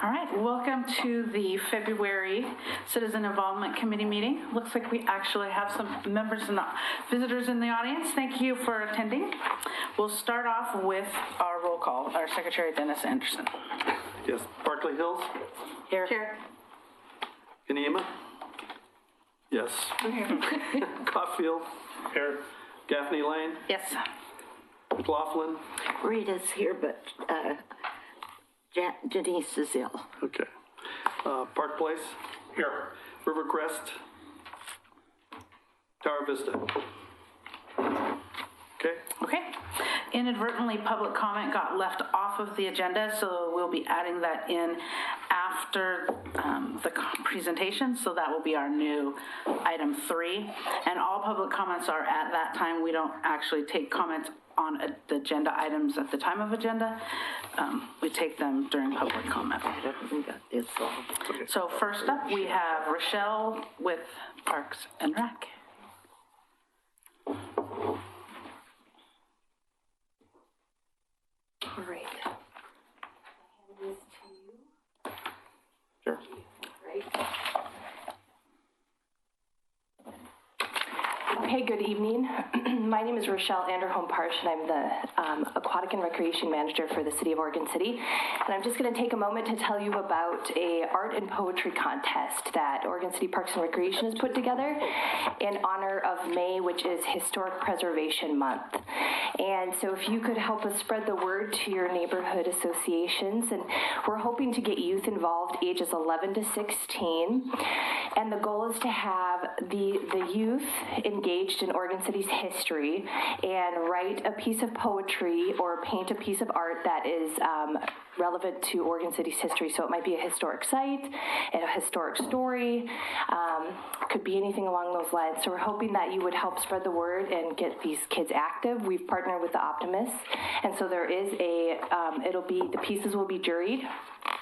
All right, welcome to the February Citizen Involvement Committee meeting. Looks like we actually have some members and visitors in the audience. Thank you for attending. We'll start off with our roll call. Our Secretary, Dennis Anderson. Yes, Barclay Hills? Here. Here. Kanema? Yes. Here. Caulfield? Here. Gaffney Lane? Yes. McLaughlin? Rita's here, but Janice is ill. Okay. Park Place? Here. Rivercrest? Tower Vista? Okay. Okay. Inadvertently, public comment got left off of the agenda, so we'll be adding that in after the presentation. So that will be our new item 3. And all public comments are at that time. We don't actually take comments on the agenda items at the time of agenda. We take them during public comment. So first up, we have Rochelle with Parks and Rec. All right. Sure. Right. Hey, good evening. My name is Rochelle Anderholm-Parsh, and I'm the Aquatic and Recreation Manager for the City of Oregon City. And I'm just going to take a moment to tell you about a art and poetry contest that Oregon City Parks and Recreation has put together in honor of May, which is Historic Preservation Month. And so if you could help us spread the word to your neighborhood associations, and we're hoping to get youth involved ages 11 to 16. And the goal is to have the youth engaged in Oregon City's history and write a piece of poetry or paint a piece of art that is relevant to Oregon City's history. So it might be a historic site, a historic story, could be anything along those lines. So we're hoping that you would help spread the word and get these kids active. We've partnered with the Optimists, and so there is the pieces will be juried,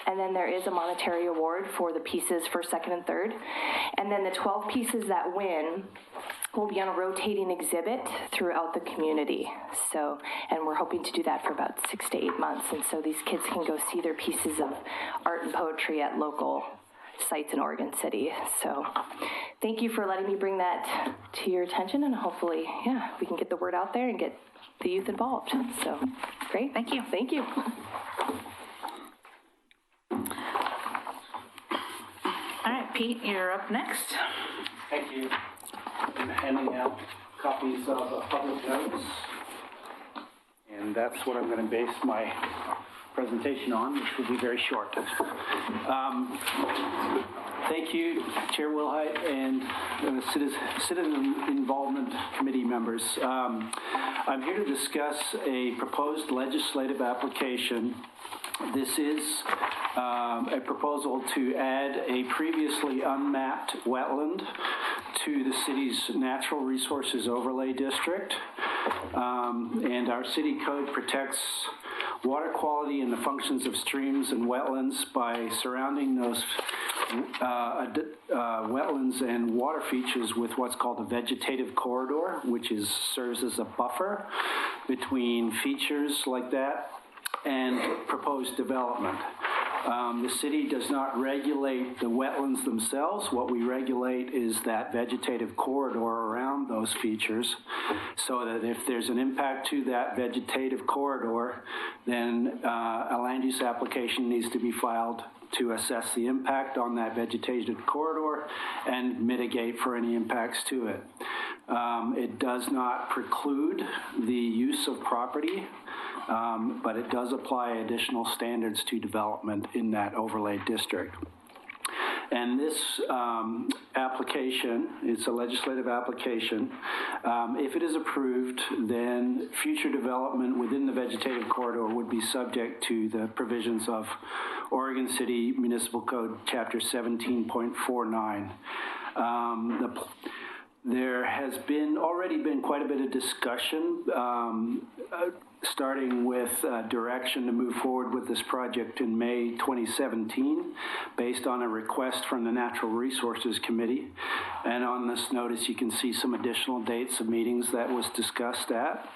and then there is a monetary award for the pieces for second and third. And then the 12 pieces that win will be on a rotating exhibit throughout the community. So, and we're hoping to do that for about 6 to 8 months. And so these kids can go see their pieces of art and poetry at local sites in Oregon City. So thank you for letting me bring that to your attention, and hopefully, we can get the word out there and get the youth involved. So great. Thank you. Thank you. All right, Pete, you're up next. Thank you. I'm handing out copies of public notes, and that's what I'm going to base my presentation on, which will be very short. Thank you, Chair Wilhite and Citizen Involvement Committee members. I'm here to discuss a proposed legislative application. This is a proposal to add a previously unmapped wetland to the city's Natural Resources Overlay District. And our city code protects water quality and the functions of streams and wetlands by surrounding those wetlands and water features with what's called a vegetative corridor, which serves as a buffer between features like that and proposed development. The city does not regulate the wetlands themselves. What we regulate is that vegetative corridor around those features, so that if there's an impact to that vegetative corridor, then a land use application needs to be filed to assess the impact on that vegetative corridor and mitigate for any impacts to it. It does not preclude the use of property, but it does apply additional standards to development in that overlay district. And this application, it's a legislative application. If it is approved, then future development within the vegetative corridor would be subject to the provisions of Oregon City Municipal Code Chapter 17.49. There has already been quite a bit of discussion, starting with direction to move forward with this project in May 2017, based on a request from the Natural Resources Committee. And on this notice, you can see some additional dates of meetings that was discussed at.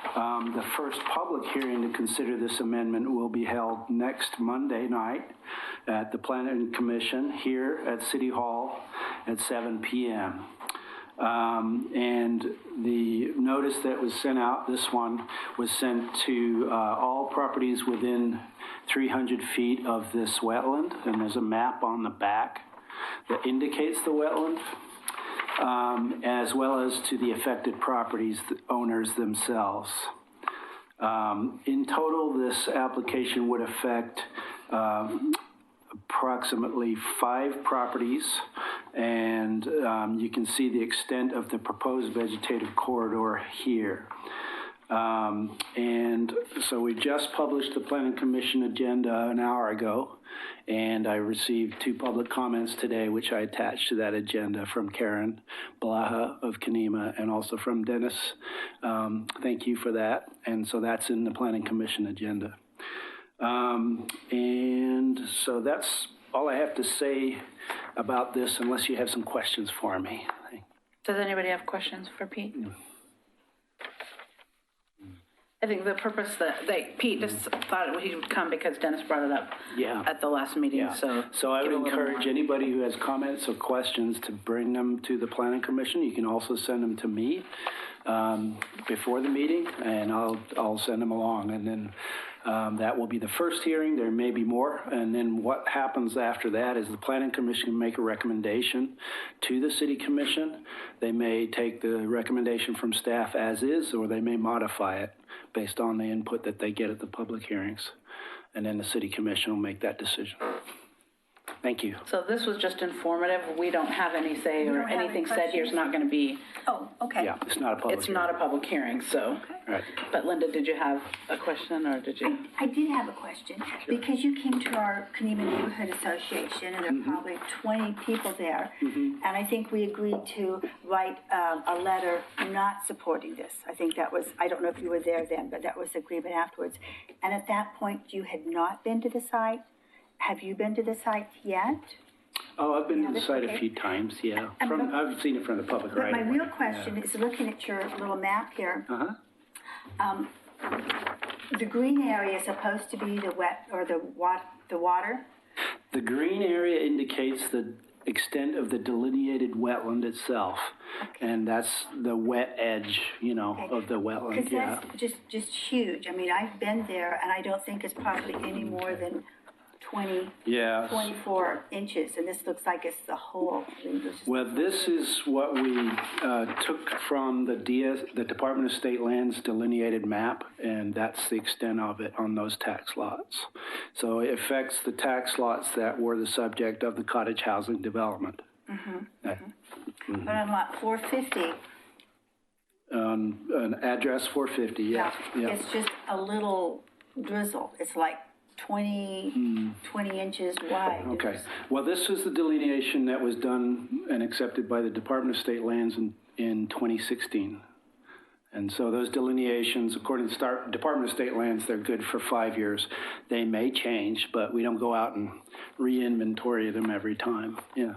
The first public hearing to consider this amendment will be held next Monday night at the Planning Commission here at City Hall at 7 p.m. And the notice that was sent out, this one was sent to all properties within 300 feet of this wetland, and there's a map on the back that indicates the wetland, as well as to the affected properties, the owners themselves. In total, this application would affect approximately 5 properties, and you can see the extent of the proposed vegetative corridor here. And so we just published the Planning Commission agenda an hour ago, and I received 2 public comments today, which I attached to that agenda from Karen Blaha of Kenema and also from Dennis. Thank you for that. And so that's in the Planning Commission agenda. And so that's all I have to say about this, unless you have some questions for me. Does anybody have questions for Pete? I think the purpose Pete just thought he would come because Dennis brought it up at the last meeting. Yeah. So I would encourage anybody who has comments or questions to bring them to the Planning Commission. You can also send them to me before the meeting, and I'll send them along. And then that will be the first hearing. There may be more. And then what happens after that is the Planning Commission can make a recommendation to the City Commission. They may take the recommendation from staff as is, or they may modify it based on the input that they get at the public hearings. And then the City Commission will make that decision. Thank you. So this was just informative. We don't have any say or anything said here is not going to be. Oh, okay. Yeah, it's not a public It's not a public hearing, so. Right. But Linda, did you have a question or did you? I did have a question, because you came to our Kenema Neighborhood Association, and there are probably 20 people there, and I think we agreed to write a letter not supporting this. I think that was, I don't know if you were there then, but that was the agreement afterwards. And at that point, you had not been to the site. Have you been to the site yet? Oh, I've been to the that's site okay. a few times, yeah. I've seen it from the public But right my away. real question is, looking at your little map here, the green area is supposed to be the wet, or the water? The green area indicates the extent of the delineated wetland itself, and that's the wet edge, of the wetland. Because that's just huge. I mean, I've been there, and I don't think it's probably any more than 24 inches, and this looks like it's the whole. Well, this is what we took from the Department of State Lands delineated map, and that's the extent of it on those tax lots. So it affects the tax lots that were the subject of the cottage housing development. But on lot 450, An address 450, yeah. it's just a little drizzle. It's like 20 inches wide. Okay. Well, this is the delineation that was done and accepted by the Department of State Lands in 2016. And so those delineations, according to the Department of State Lands, they're good for 5 years. They may change, but we don't go out and re-inventory them every time. Yeah.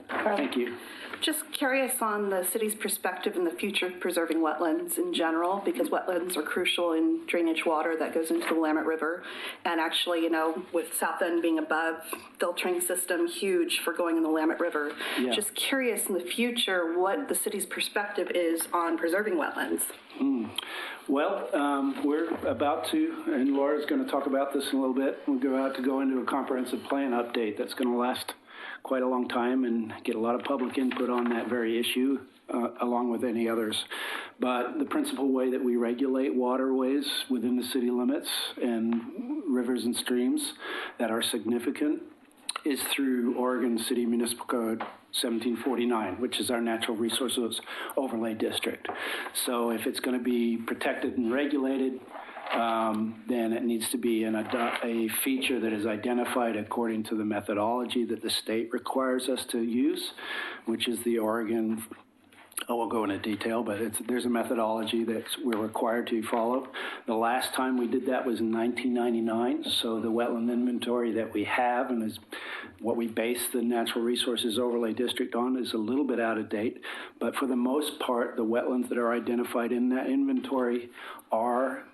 Thank you. Just curious on the city's perspective in the future of preserving wetlands in general, because wetlands are crucial in drainage water that goes into the Willamette River. And actually, with South End being above, filtering system huge for going in the Willamette River. Yeah. Just curious in the future what the city's perspective is on preserving wetlands. Well, we're about to, and Laura's going to talk about this in a little bit. We're about to go into a comprehensive plan update that's going to last quite a long time and get a lot of public input on that very issue, along with any others. But the principal way that we regulate waterways within the city limits and rivers and streams that are significant is through Oregon City Municipal Code 1749, which is our natural resources overlay district. So if it's going to be protected and regulated, then it needs to be a feature that is identified according to the methodology that the state requires us to use, which is the Oregon I won't go into detail, but there's a methodology that we're required to follow. The last time we did that was in 1999, so the wetland inventory that we have and is what we base the Natural Resources Overlay District on is a little bit out of date. But for the most part, the wetlands that are identified in that inventory are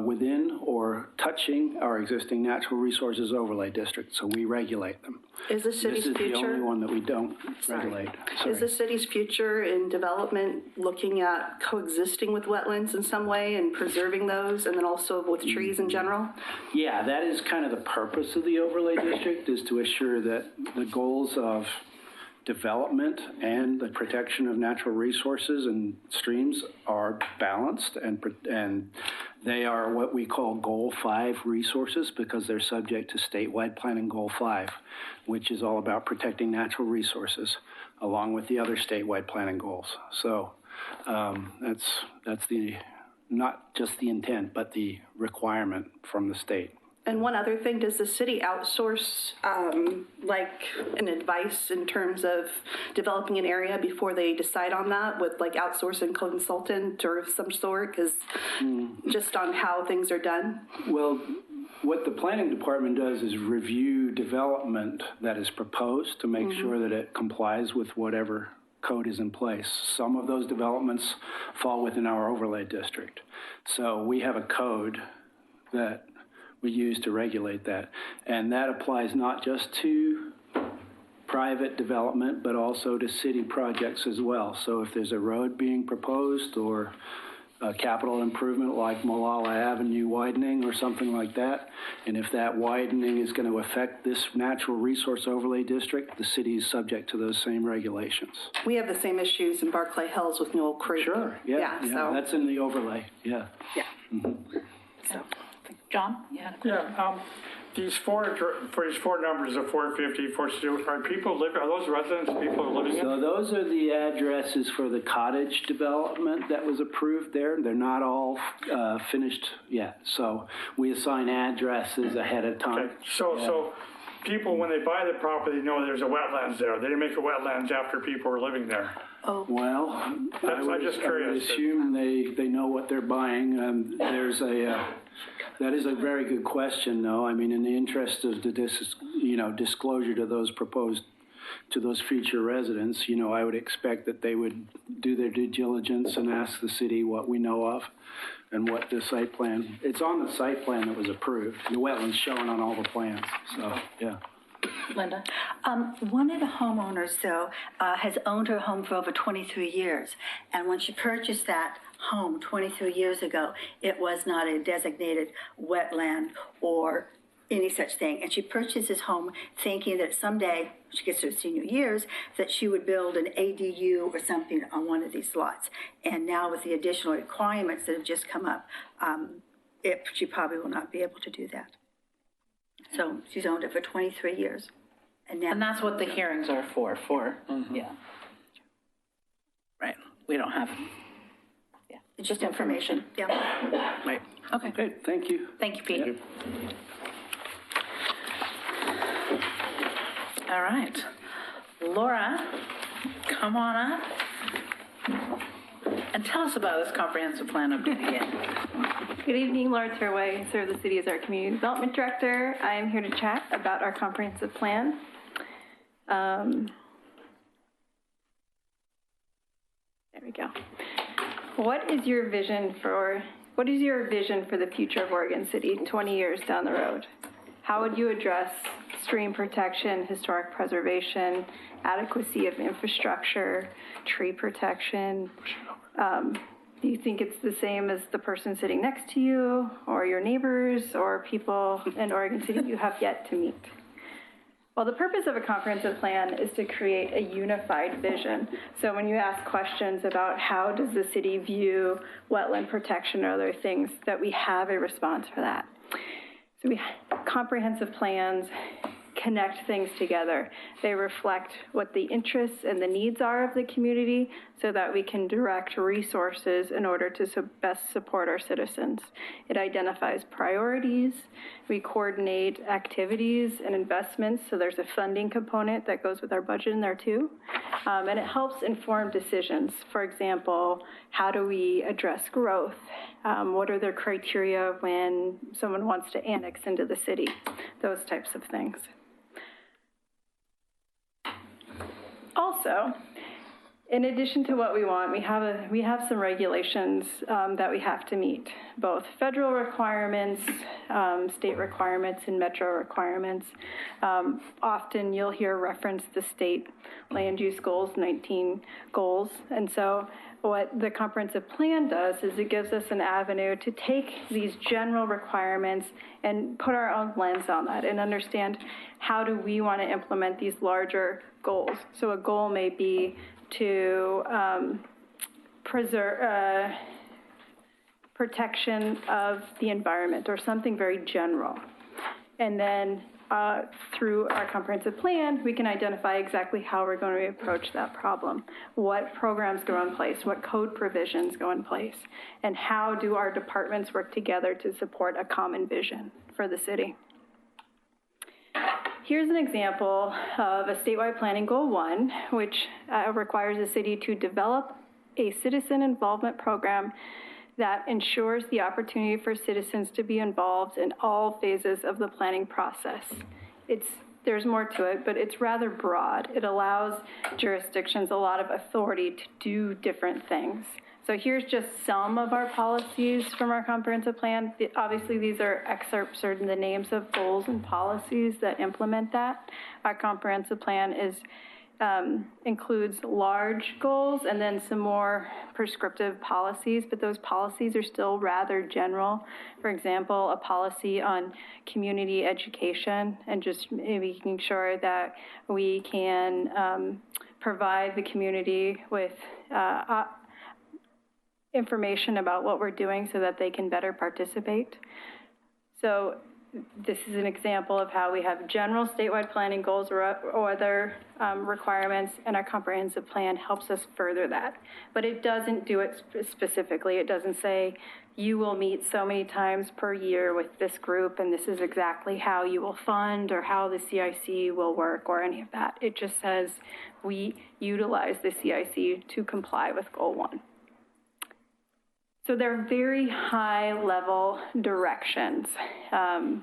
within or touching our existing Natural Resources Overlay District, so we regulate them. Is the city's This is the only future, one that we don't regulate. is the city's future in development looking at coexisting with wetlands in some way and preserving those, and then also with trees in general? Yeah, that is kind of the purpose of the overlay district, is to assure that the goals of development and the protection of natural resources and streams are balanced, and they are what we call Goal 5 resources because they're subject to statewide planning Goal 5, which is all about protecting natural resources along with the other statewide planning goals. So that's the not just the intent, but the requirement from the state. And one other thing, does the city outsource like an advice in terms of developing an area before they decide on that with like outsourcing consultant or of some sort? Because just on how things are done? Well, what the planning department does is review development that is proposed to make sure that it complies with whatever code is in place. Some of those developments fall within our overlay district. So we have a code that we use to regulate that. And that applies not just to private development, but also to city projects as well. So if there's a road being proposed or a capital improvement like Molalla Avenue widening or something like that, and if that widening is going to affect this natural resource overlay district, the city is subject to those same regulations. We have the same issues in Barclay Hills with Newell Creek. Sure, yeah, so. that's in the overlay, yeah. So. John, you had a question? Yeah, these four numbers of 450, 462, are people living, are those residents, people are living in? So those are the addresses for the cottage development that was approved there. They're not all finished yet. So we assign addresses ahead of time. Okay, so people, when they buy the property, know there's a wetlands there. They didn't make a wetlands after people were living there. Well, I'm just curious. I would assume they know what they're buying. That is a very good question, though. I mean, in the interest of the disclosure to those future residents, I would expect that they would do their due diligence and ask the city what we know of and what the site plan. It's on the site plan that was approved. The wetlands shown on all the plans. So, yeah. Linda? One of the homeowners, though, has owned her home for over 23 years. And when she purchased that home 23 years ago, it was not a designated wetland or any such thing. And she purchased this home thinking that someday, she gets to her senior years, that she would build an ADU or something on one of these lots. And now with the additional requirements that have just come up, she probably will not be able to do that. So she's owned it for 23 years. And that's what the hearings are for, yeah. Right, we don't have, it's just information. Yeah. right, okay. Okay, thank you. Thank you, Pete. All right. Laura, come on up and tell us about this comprehensive plan update again. Good evening, Laura Turway. I serve the city as our Community Development Director. I am here to chat about our comprehensive plan. There we go. What is your vision for the future of Oregon City 20 years down the road? How would you address stream protection, historic preservation, adequacy of infrastructure, tree protection? Do you think it's the same as the person sitting next to you or your neighbors or people in Oregon City you have yet to meet? Well, the purpose of a comprehensive plan is to create a unified vision. So when you ask questions about how does the city view wetland protection or other things, that we have a response for that. So we have comprehensive plans connect things together. They reflect what the interests and the needs are of the community so that we can direct resources in order to best support our citizens. It identifies priorities. We coordinate activities and investments, so there's a funding component that goes with our budget in there too. And it helps inform decisions. For example, how do we address growth? What are their criteria when someone wants to annex into the city? Those types of things. Also, in addition to what we want, we have some regulations that we have to meet, both federal requirements, state requirements, and metro requirements. Often you'll hear reference to state land use goals, 19 goals, and so what the comprehensive plan does is it gives us an avenue to take these general requirements and put our own lens on that and understand how do we want to implement these larger goals. So a goal may be to preserve protection of the environment or something very general. And then through our comprehensive plan, we can identify exactly how we're going to approach that problem, what programs go in place, what code provisions go in place, and how do our departments work together to support a common vision for the city. Here's an example of a statewide planning goal 1, which requires the city to develop a citizen involvement program that ensures the opportunity for citizens to be involved in all phases of the planning process. There's more to it, but it's rather broad. It allows jurisdictions a lot of authority to do different things. So here's just some of our policies from our comprehensive plan. Obviously, these are excerpts or the names of goals and policies that implement that. Our comprehensive plan includes large goals and then some more prescriptive policies, but those policies are still rather general. For example, a policy on community education and just making sure that we can provide the community with information about what we're doing so that they can better participate. So this is an example of how we have general statewide planning goals or other requirements, and our comprehensive plan helps us further that. But it doesn't do it specifically. It doesn't say you will meet so many times per year with this group, and this is exactly how you will fund or how the CIC will work or any of that. It just says we utilize the CIC to comply with Goal 1. So they're very high-level directions. I'm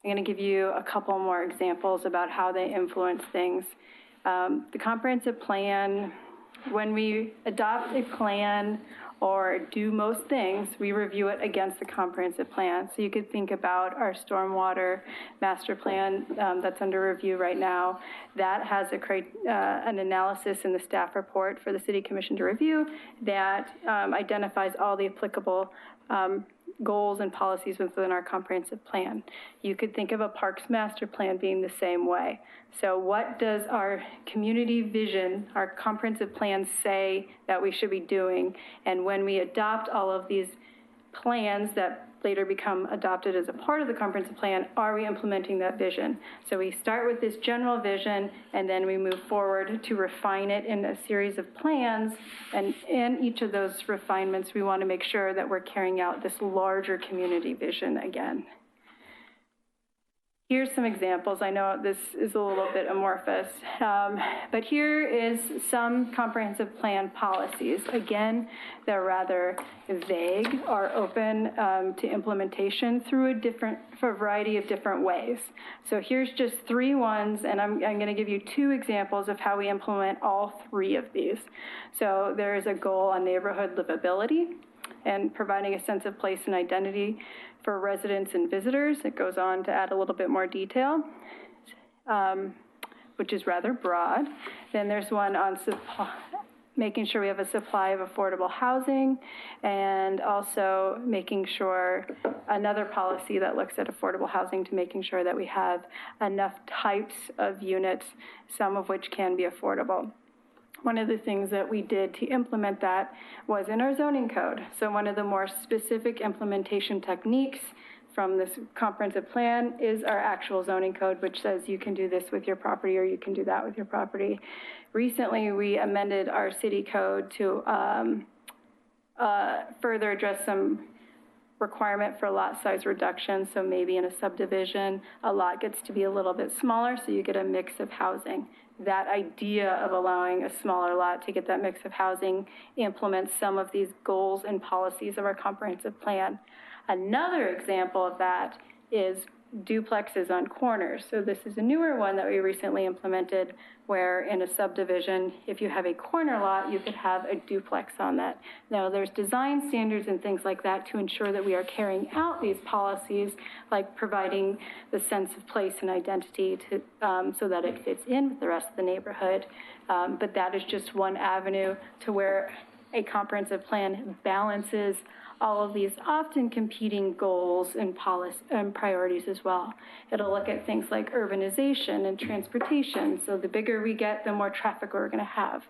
going to give you a couple more examples about how they influence things. The comprehensive plan, when we adopt a plan or do most things, we review it against the comprehensive plan. So you could think about our stormwater master plan that's under review right now. That has an analysis in the staff report for the City Commission to review that identifies all the applicable goals and policies within our comprehensive plan. You could think of a parks master plan being the same way. So what does our community vision, our comprehensive plan say that we should be doing? And when we adopt all of these plans that later become adopted as a part of the comprehensive plan, are we implementing that vision? So we start with this general vision, and then we move forward to refine it in a series of plans. And in each of those refinements, we want to make sure that we're carrying out this larger community vision again. Here's some examples. I know this is a little bit amorphous, but here is some comprehensive plan policies. Again, they're rather vague or open to implementation through a variety of different ways. So here's just 3 ones, and I'm going to give you 2 examples of how we implement all 3 of these. So there is a goal on neighborhood livability and providing a sense of place and identity for residents and visitors. It goes on to add a little bit more detail, which is rather broad. Then there's one on making sure we have a supply of affordable housing, and also making sure another policy that looks at affordable housing to making sure that we have enough types of units, some of which can be affordable. One of the things that we did to implement that was in our zoning code. So one of the more specific implementation techniques from this comprehensive plan is our actual zoning code, which says you can do this with your property or you can do that with your property. Recently, we amended our city code to further address some requirement for lot size reduction. So maybe in a subdivision, a lot gets to be a little bit smaller, so you get a mix of housing. That idea of allowing a smaller lot to get that mix of housing implements some of these goals and policies of our comprehensive plan. Another example of that is duplexes on corners. So this is a newer one that we recently implemented, where in a subdivision, if you have a corner lot, you could have a duplex on that. Now, there's design standards and things like that to ensure that we are carrying out these policies, like providing the sense of place and identity to, so that it fits in with the rest of the neighborhood. But that is just one avenue to where a comprehensive plan balances all of these often competing goals and policy and priorities as well. It'll look at things like urbanization and transportation. So the bigger we get, the more traffic we're going to have.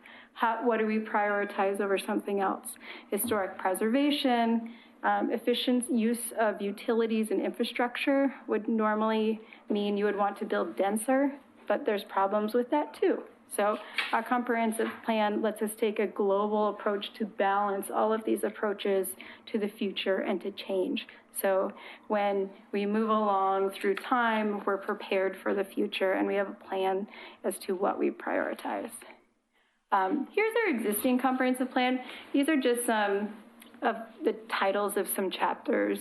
What do we prioritize over something else? Historic preservation, efficient use of utilities and infrastructure would normally mean you would want to build denser, but there's problems with that too. So our comprehensive plan lets us take a global approach to balance all of these approaches to the future and to change. So when we move along through time, we're prepared for the future and we have a plan as to what we prioritize. Here's our existing comprehensive plan. These are just some of the titles of some chapters,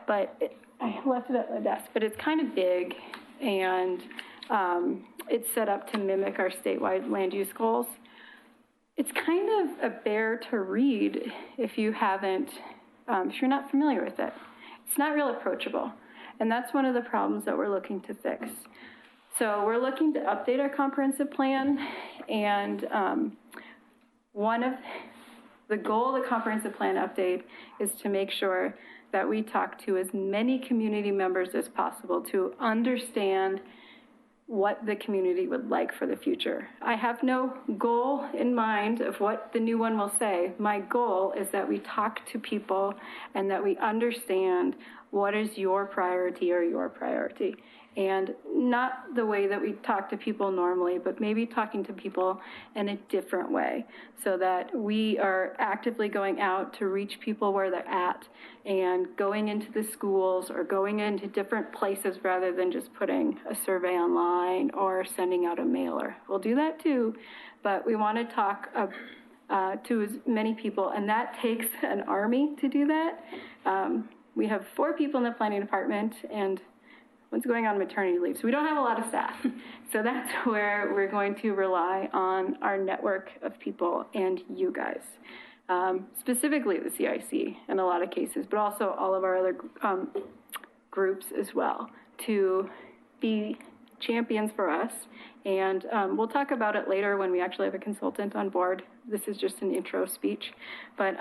but I left it at my desk, but it's kind of big, and it's set up to mimic our statewide land use goals. It's kind of a bear to read if you haven't, if you're not familiar with it. It's not real approachable, and that's one of the problems that we're looking to fix. So we're looking to update our comprehensive plan, and one of the goal of the comprehensive plan update is to make sure that we talk to as many community members as possible to understand what the community would like for the future. I have no goal in mind of what the new one will say. My goal is that we talk to people and that we understand what is your priority or your priority. And not the way that we talk to people normally, but maybe talking to people in a different way, so that we are actively going out to reach people where they're at and going into the schools or going into different places rather than just putting a survey online or sending out a mailer. We'll do that too, but we want to talk to as many people, and that takes an army to do that. We have 4 people in the planning department, and one's going on maternity leave, so we don't have a lot of staff. So that's where we're going to rely on our network of people and you guys, specifically the CIC in a lot of cases, but also all of our other groups as well, to be champions for us. And we'll talk about it later when we actually have a consultant on board. This is just an intro speech, but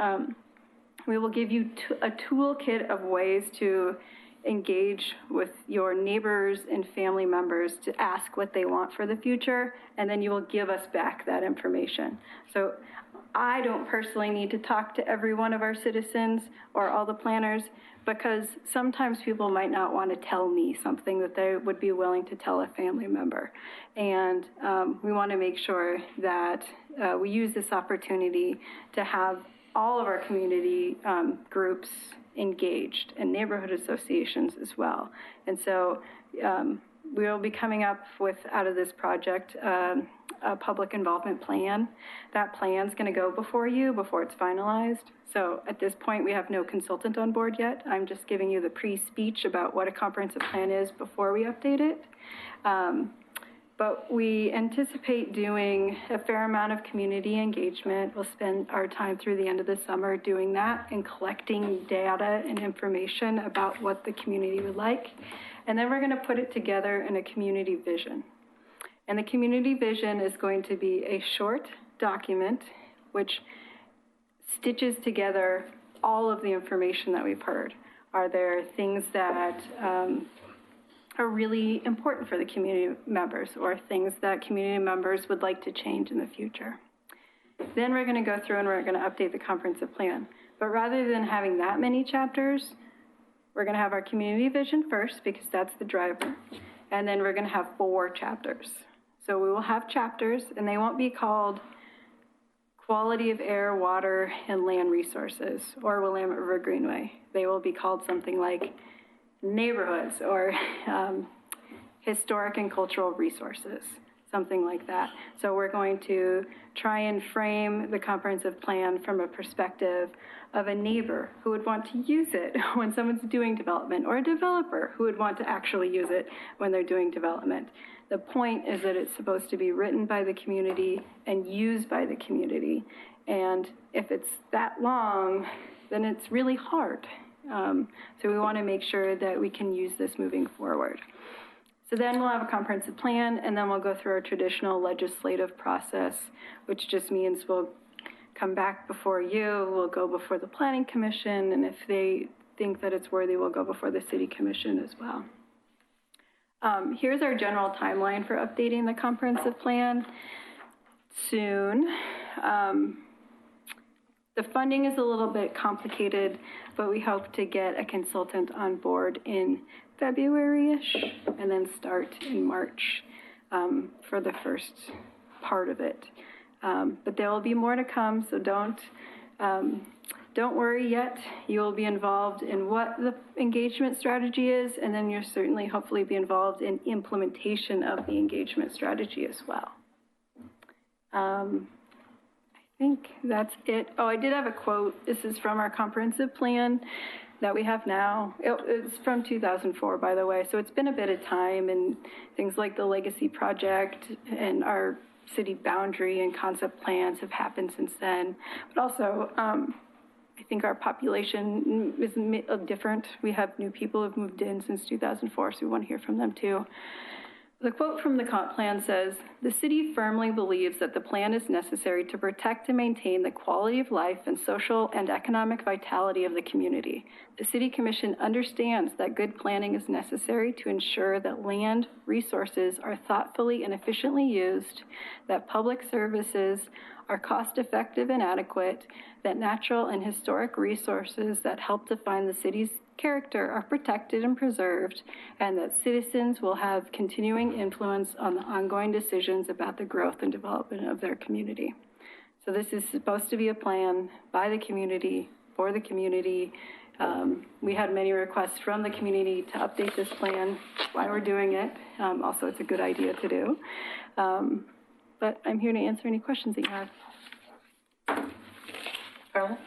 we will give you a toolkit of ways to engage with your neighbors and family members to ask what they want for the future, and then you will give us back that information. So I don't personally need to talk to every one of our citizens or all the planners, because sometimes people might not want to tell me something that they would be willing to tell a family member. And we want to make sure that we use this opportunity to have all of our community groups engaged, and neighborhood associations as well. And so we will be coming up with, out of this project, a public involvement plan. That plan's going to go before you before it's finalized. So at this point, we have no consultant on board yet. I'm just giving you the pre-speech about what a comprehensive plan is before we update it. But we anticipate doing a fair amount of community engagement. We'll spend our time through the end of the summer doing that and collecting data and information about what the community would like. And then we're going to put it together in a community vision. And the community vision is going to be a short document which stitches together all of the information that we've heard. Are there things that are really important for the community members, or things that community members would like to change in the future? Then we're going to go through and we're going to update the comprehensive plan. But rather than having that many chapters, We're going to have our community vision first because that's the driver. And then we're going to have 4 chapters. So we will have chapters, and they won't be called quality of air, water, and land resources, or Willamette River Greenway. They will be called something like neighborhoods or historic and cultural resources, something like that. So we're going to try and frame the comprehensive plan from a perspective of a neighbor who would want to use it when someone's doing development, or a developer who would want to actually use it when they're doing development. The point is that it's supposed to be written by the community and used by the community. And if it's that long, then it's really hard. So we want to make sure that we can use this moving forward. So then we'll have a comprehensive plan, and then we'll go through our traditional legislative process, which just means we'll come back before you, we'll go before the Planning Commission, and if they think that it's worthy, we'll go before the City Commission as well. Here's our general timeline for updating the comprehensive plan. Soon. The funding is a little bit complicated, but we hope to get a consultant on board in February-ish and then start in March for the first part of it. But there will be more to come, so don't worry yet. You will be involved in what the engagement strategy is, and then you'll certainly, hopefully, be involved in implementation of the engagement strategy as well. I think that's it. Oh, I did have a quote. This is from our comprehensive plan that we have now. It's from 2004, by the way, so it's been a bit of time, and things like the Legacy Project and our city boundary and concept plans have happened since then. But also, I think our population is different. We have new people who have moved in since 2004, so we want to hear from them too. The quote from the comp plan says, "The city firmly believes that the plan is necessary to protect and maintain the quality of life and social and economic vitality of the community. The City Commission understands that good planning is necessary to ensure that land resources are thoughtfully and efficiently used, that public services are cost-effective and adequate, that natural and historic resources that help define the city's character are protected and preserved, and that citizens will have continuing influence on the ongoing decisions about the growth and development of their community." So this is supposed to be a plan by the community, for the community. We had many requests from the community to update this plan, why we're doing it. Also, it's a good idea to do. But I'm here to answer any questions that you have. Carla?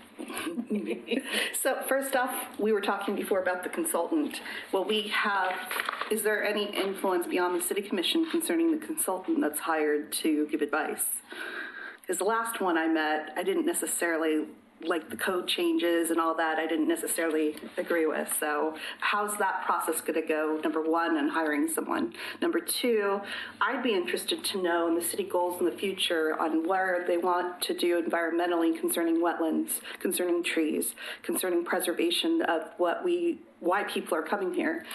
So first off, we were talking before about the consultant. Is there any influence beyond the City Commission concerning the consultant that's hired to give advice? Because the last one I met, I didn't necessarily like the code changes and all that. I didn't necessarily agree with. So how's that process going to go, number one, in hiring someone? Number two, I'd be interested to know in the city goals in the future on where they want to do environmentally concerning wetlands, concerning trees, concerning preservation of why people are coming here.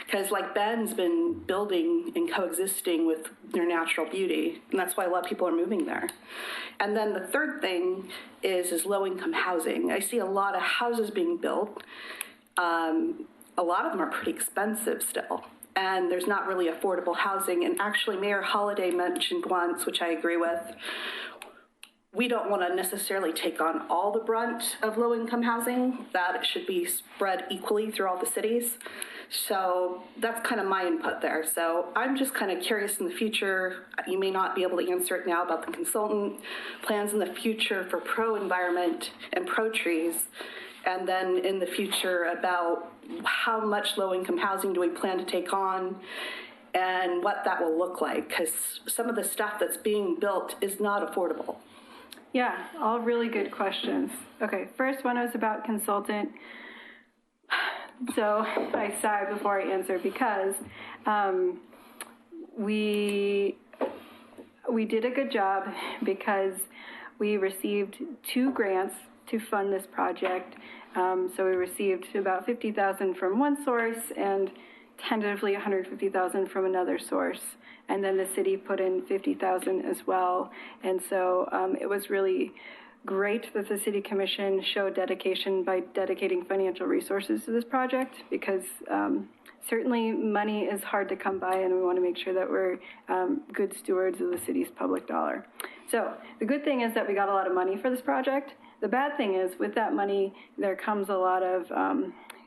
Because like Ben's been building and coexisting with their natural beauty, and that's why a lot of people are moving there. And then the third thing is low-income housing. I see a lot of houses being built. A lot of them are pretty expensive still, and there's not really affordable housing. And actually, Mayor Holliday mentioned once, which I agree with, we don't want to necessarily take on all the brunt of low-income housing, that it should be spread equally through all the cities. So that's kind of my input there. So I'm just kind of curious in the future, you may not be able to answer it now about the consultant, plans in the future for pro-environment and pro-trees, and then in the future about how much low-income housing do we plan to take on, and what that will look like, because some of the stuff that's being built is not affordable. Yeah, all really good questions. Okay, first one was about consultant. So I sigh before I answer because we did a good job because we received 2 grants to fund this project. So we received about $50,000 from one source and tentatively $150,000 from another source. And then the city put in $50,000 as well. And so it was really great that the City Commission showed dedication by dedicating financial resources to this project, because certainly money is hard to come by, and we want to make sure that we're good stewards of the city's public dollar. So the good thing is that we got a lot of money for this project. The bad thing is, with that money, there comes a lot of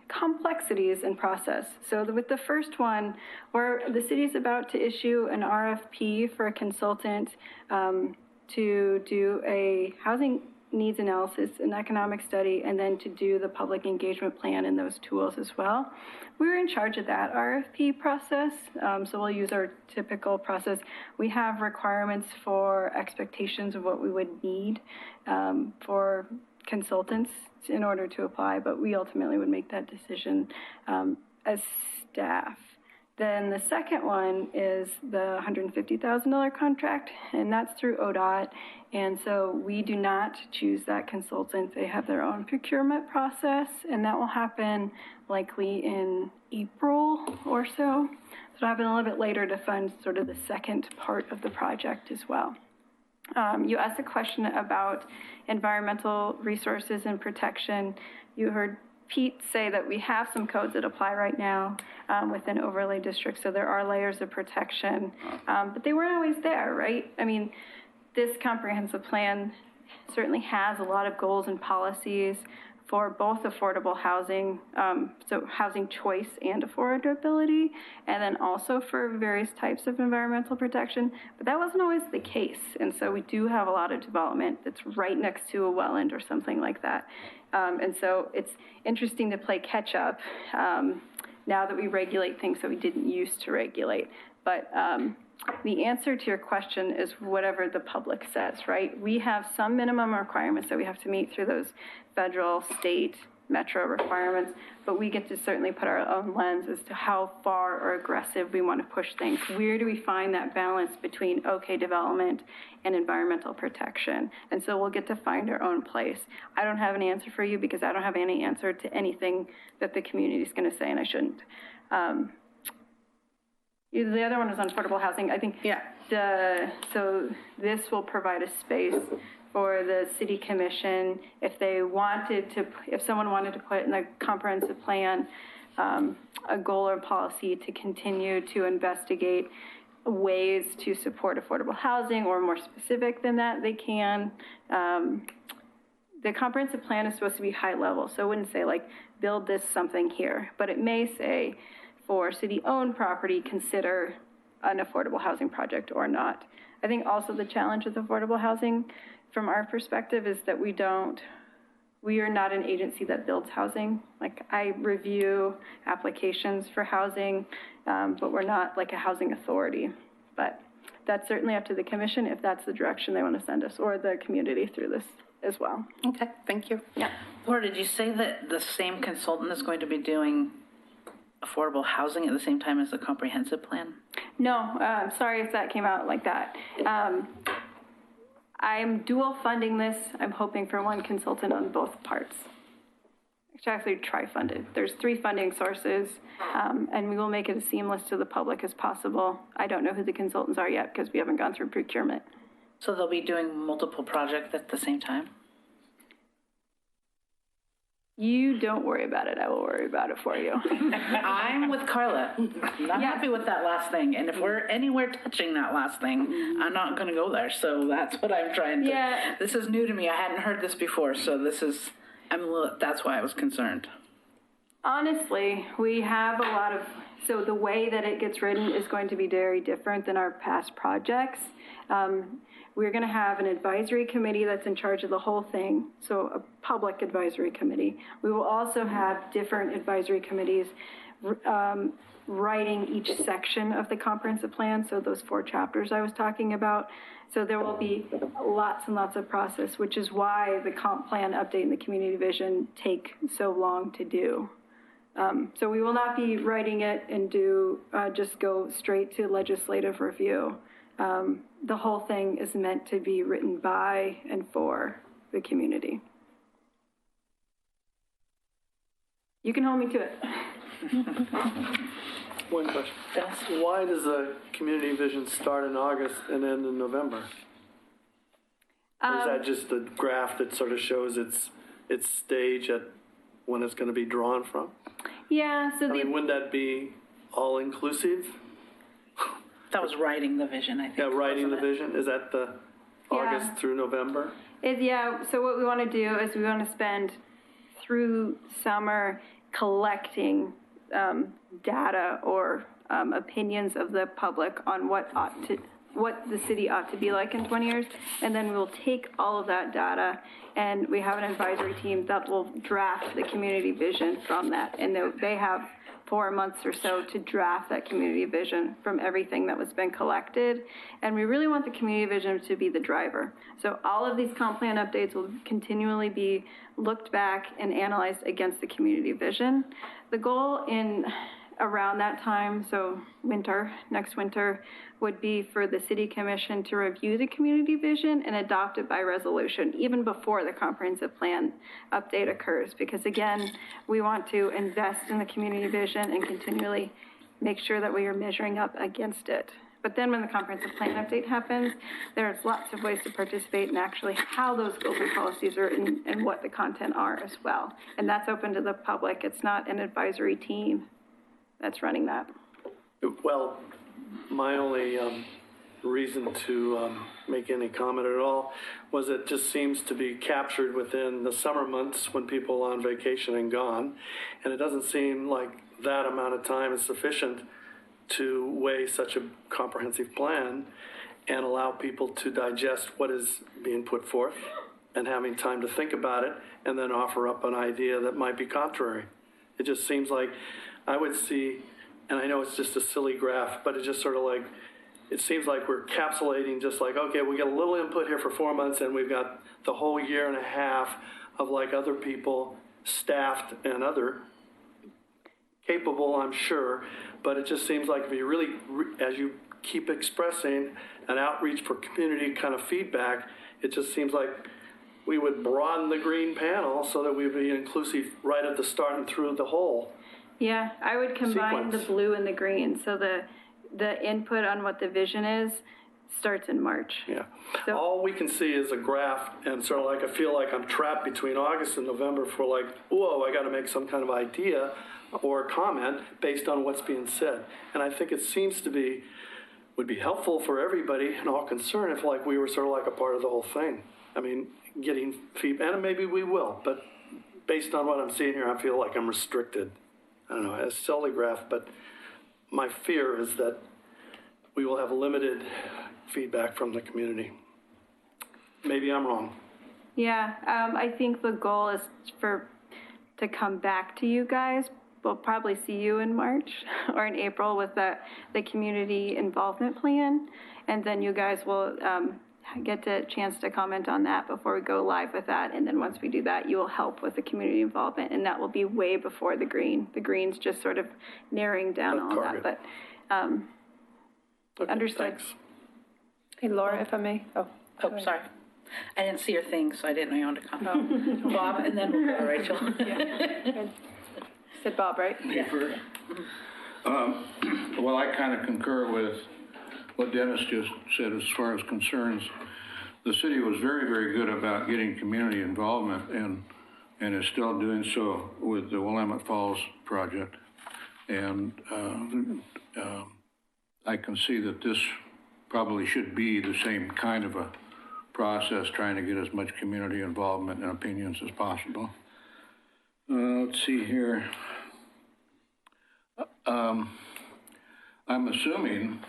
complexities in process. So with the first one, where the city's about to issue an RFP for a consultant to do a housing needs analysis, an economic study, and then to do the public engagement plan and those tools as well. We're in charge of that RFP process, so we'll use our typical process. We have requirements for expectations of what we would need for consultants in order to apply, but we ultimately would make that decision as staff. Then the second one is the $150,000 contract, and that's through ODOT. And so we do not choose that consultant. They have their own procurement process, and that will happen likely in April or so. So it'll happen a little bit later to fund sort of the second part of the project as well. You asked a question about environmental resources and protection. You heard Pete say that we have some codes that apply right now within overlay districts, so there are layers of protection, but they weren't always there, right? I mean, this comprehensive plan certainly has a lot of goals and policies for both affordable housing, so housing choice and affordability, and then also for various types of environmental protection, but that wasn't always the case, and so we do have a lot of development that's right next to a wetland or something like that. And so it's interesting to play catch up now that we regulate things that we didn't used to regulate. But the answer to your question is whatever the public says, right? We have some minimum requirements that we have to meet through those federal, state, metro requirements, but we get to certainly put our own lens as to how far or aggressive we want to push things. Where do we find that balance between okay development and environmental protection? And so we'll get to find our own place. I don't have an answer for you because I don't have any answer to anything that the community is going to say, and I shouldn't. The other one is on affordable housing. I think so this will provide a space for the city commission if they wanted to, if someone wanted to put in the comprehensive plan a goal or policy to continue to investigate ways to support affordable housing, or more specific than that, they can. The comprehensive plan is supposed to be high level, so it wouldn't say like build this something here, but it may say for city-owned property, consider an affordable housing project or not. I think also the challenge with affordable housing from our perspective is that we are not an agency that builds housing. Like, I review applications for housing, but we're not like a housing authority. But that's certainly up to the commission if that's the direction they want to send us, or the community through this as well. Okay, thank you. Yeah. Laura, did you say that the same consultant is going to be doing affordable housing at the same time as the comprehensive plan? No, sorry if that came out like that. I'm dual funding this. I'm hoping for one consultant on both parts. It's actually tri-funded. There's 3 funding sources, and we will make it as seamless to the public as possible. I don't know who the consultants are yet because we haven't gone through procurement. So they'll be doing multiple projects at the same time? You don't worry about it. I will worry about it for you. I'm with Carla. Not happy with that last thing. And if we're anywhere touching that last thing, I'm not going to go there. So that's what I'm trying to. Yeah. This is new to me. I hadn't heard this before. So that's why I was concerned. Honestly, we have a lot of, so the way that it gets written is going to be very different than our past projects. We're going to have an advisory committee that's in charge of the whole thing, so a public advisory committee. We will also have different advisory committees writing each section of the comprehensive plan, so those 4 chapters I was talking about. So there will be lots and lots of process, which is why the comp plan update and the community vision take so long to do. So we will not be writing it and just go straight to legislative review. The whole thing is meant to be written by and for the community. You can hold me to it. One question. Why does the community vision start in August and end in November? Or is that just the graph that sort of shows its stage at when it's going to be drawn from? Yeah, so I mean, wouldn't that be all-inclusive? That was writing the vision, I think. Yeah, writing the wasn't it? vision, is that the August through November? so what we want to do is we want to spend through summer collecting data or opinions of the public on what the city ought to be like in 20 years, and then we'll take all of that data, and we have an advisory team that will draft the community vision from that, and they have 4 months or so to draft that community vision from everything that was been collected, and we really want the community vision to be the driver. So all of these comp plan updates will continually be looked back and analyzed against the community vision. The goal in around that time, so next winter, would be for the city commission to review the community vision and adopt it by resolution, even before the comprehensive plan update occurs. Because again, we want to invest in the community vision and continually make sure that we are measuring up against it. But then when the comprehensive plan update happens, there's lots of ways to participate in actually how those goals and policies are and what the content are as well. And that's open to the public. It's not an advisory team that's running that. Well, my only reason to make any comment at all was it just seems to be captured within the summer months when people are on vacation and gone, and it doesn't seem like that amount of time is sufficient to weigh such a comprehensive plan and allow people to digest what is being put forth and having time to think about it and then offer up an idea that might be contrary. It just seems like I would see, and I know it's just a silly graph, but it's just sort of like, it seems like we're encapsulating just like, okay, we got a little input here for 4 months and we've got the whole year and a half of like other people staffed and other capable, I'm sure, but it just seems like if you really, as you keep expressing an outreach for community kind of feedback, it just seems like we would broaden the green panel so that we'd be inclusive right at the start and through the whole. Yeah, I would combine the blue and the green, so the input on what the vision is starts in March. Yeah. So, all we can see is a graph, and sort of like I feel like I'm trapped between August and November for like, whoa, I got to make some kind of idea or comment based on what's being said. And I think it seems to be, would be helpful for everybody and all concerned if like we were sort of like a part of the whole thing. I mean, getting feedback, and maybe we will, but based on what I'm seeing here, I feel like I'm restricted. I don't know, a silly graph, but my fear is that we will have limited feedback from the community. Maybe I'm wrong. yeah, I think the goal is to come back to you guys. We'll probably see you in March or in April with the community involvement plan, and then you guys will get a chance to comment on that before we go live with that. And then once we do that, you will help with the community involvement, and that will be way before the green. The green's just sort of narrowing down all that, but Okay, understood. Thanks. Hey, Laura, if I may. Oh, Sorry. I didn't see your thing, so I didn't know you wanted to comment. Bob, and then we'll go to Rachel. said Bob, right? Yeah. Well, I kind of concur with what Dennis just said as far as concerns. The city was very, very good about getting community involvement and is still doing so with the Willamette Falls project. And I can see that this probably should be the same kind of a process, trying to get as much community involvement and opinions as possible. Let's see here. I'm assuming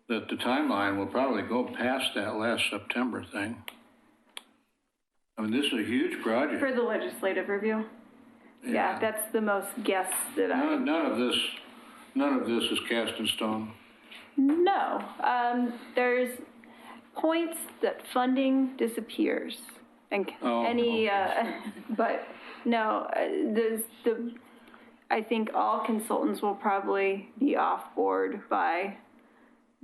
that the timeline will probably go past that last September thing. I mean, this is a huge project. For the legislative review? Yeah, that's the most guess that I... None of this is cast in stone. No. There's points that funding disappears. And but no, I think all consultants will probably be off board by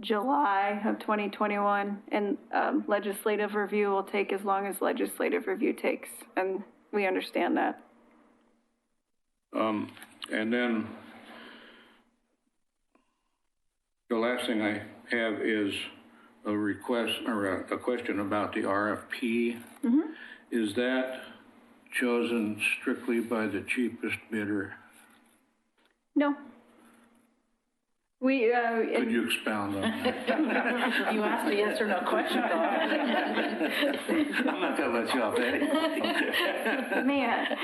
July of 2021, and legislative review will take as long as legislative review takes, and we understand that. And then the last thing I have is a request or a question about the RFP. Is that chosen strictly by the cheapest bidder? No. We, Could you expound on that? You asked a yes or no question, Bob. I'm not gonna let you off, Eddie. Man,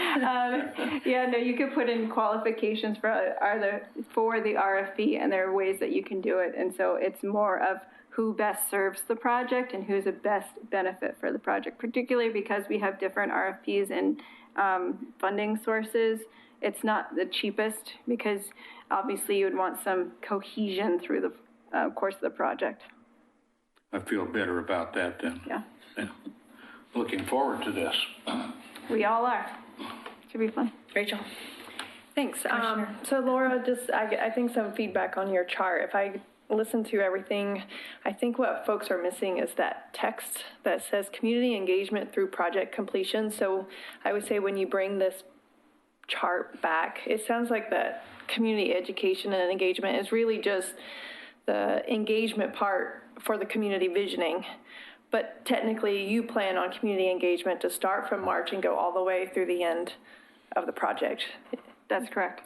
yeah, no, you could put in qualifications for the RFP, and there are ways that you can do it. And so it's more of who best serves the project and who's the best benefit for the project, particularly because we have different RFPs and funding sources. It's not the cheapest because obviously you would want some cohesion through the course of the project. I feel better about that then. Yeah. Looking forward to this. We all are. Should be fun. Rachel? Thanks. So Laura, I think some feedback on your chart. If I listen to everything, I think what folks are missing is that text that says community engagement through project completion. So I would say when you bring this chart back, it sounds like that community education and engagement is really just the engagement part for the community visioning. But technically, you plan on community engagement to start from March and go all the way through the end of the project. That's correct.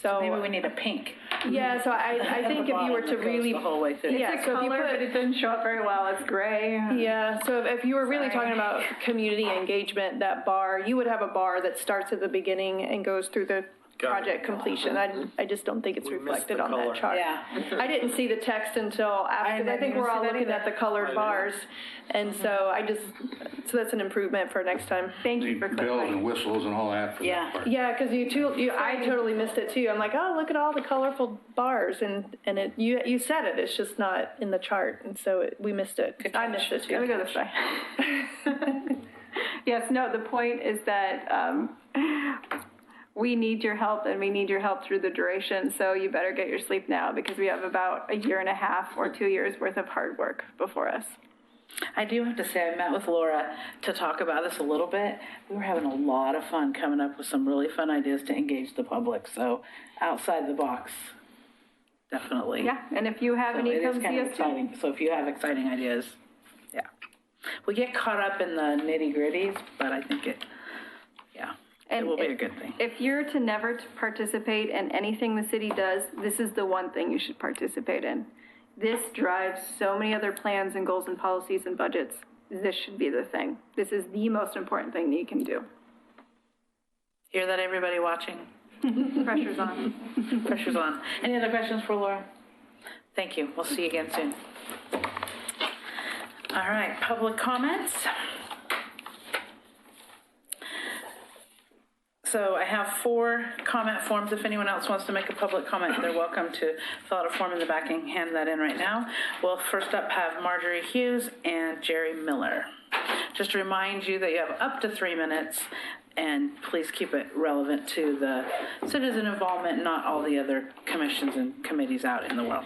So Maybe we need a pink. yeah, so I think if you were to really, The whole way through. yeah, It's a so if you color, put, but it didn't show up very well. It's gray. yeah, so if you were really talking about community engagement, that bar, you would have a bar that starts at the beginning and goes through the project completion. I just don't think it's We missed reflected the on color. that chart. Yeah. I didn't see the text until after, 'cause I think we're all looking at the colored bars. And so so that's an improvement for next time. Thank you Need for bells clarifying. and whistles and all that for Yeah. that part. Yeah, because I totally missed it too. I'm like, oh, look at all the colorful bars, and you said it. It's just not in the chart, and so we missed it. I missed it too. Let me go this way. Yes, no, the point is that we need your help, and we need your help through the duration, so you better get your sleep now because we have about a year and a half or 2 years worth of hard work before us. I do have to say, I met with Laura to talk about this a little bit. We were having a lot of fun coming up with some really fun ideas to engage the public, so outside the box, definitely. Yeah, and if you have So any, it come is kind see of us too. exciting. So if you have exciting ideas, yeah. We get caught up in the nitty-gritties, but I think it will be a good thing. If you're to never participate in anything the city does, this is the one thing you should participate in. This drives so many other plans and goals and policies and budgets. This should be the thing. This is the most important thing that you can do. Hear that, everybody watching? Pressure's on. Pressure's on. Any other questions for Laura? Thank you. We'll see you again soon. All right, public comments. So I have 4 comment forms. If anyone else wants to make a public comment, they're welcome to fill out a form in the back and hand that in right now. We'll first up have Marjorie Hughes and Jerry Miller. Just to remind you that you have up to 3 minutes, and please keep it relevant to the citizen involvement, not all the other commissions and committees out in the world.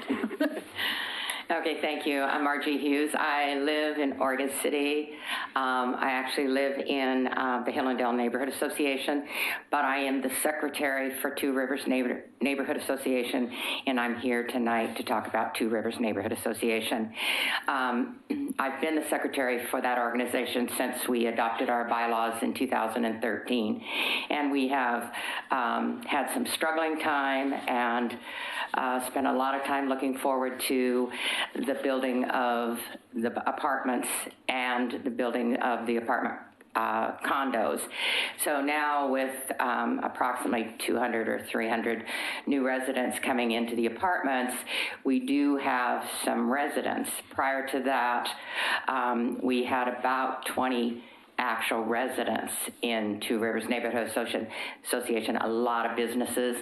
Okay, thank you. I'm Margie Hughes. I live in Oregon City. I actually live in the Hillendale Neighborhood Association, but I am the secretary for Two Rivers Neighborhood Association, and I'm here tonight to talk about Two Rivers Neighborhood Association. I've been the secretary for that organization since we adopted our bylaws in 2013, and we have had some struggling time and spent a lot of time looking forward to the building of the apartments and the building of the apartment condos. So now with approximately 200 or 300 new residents coming into the apartments, we do have some residents. Prior to that, we had about 20 actual residents in Two Rivers Neighborhood Association, a lot of businesses,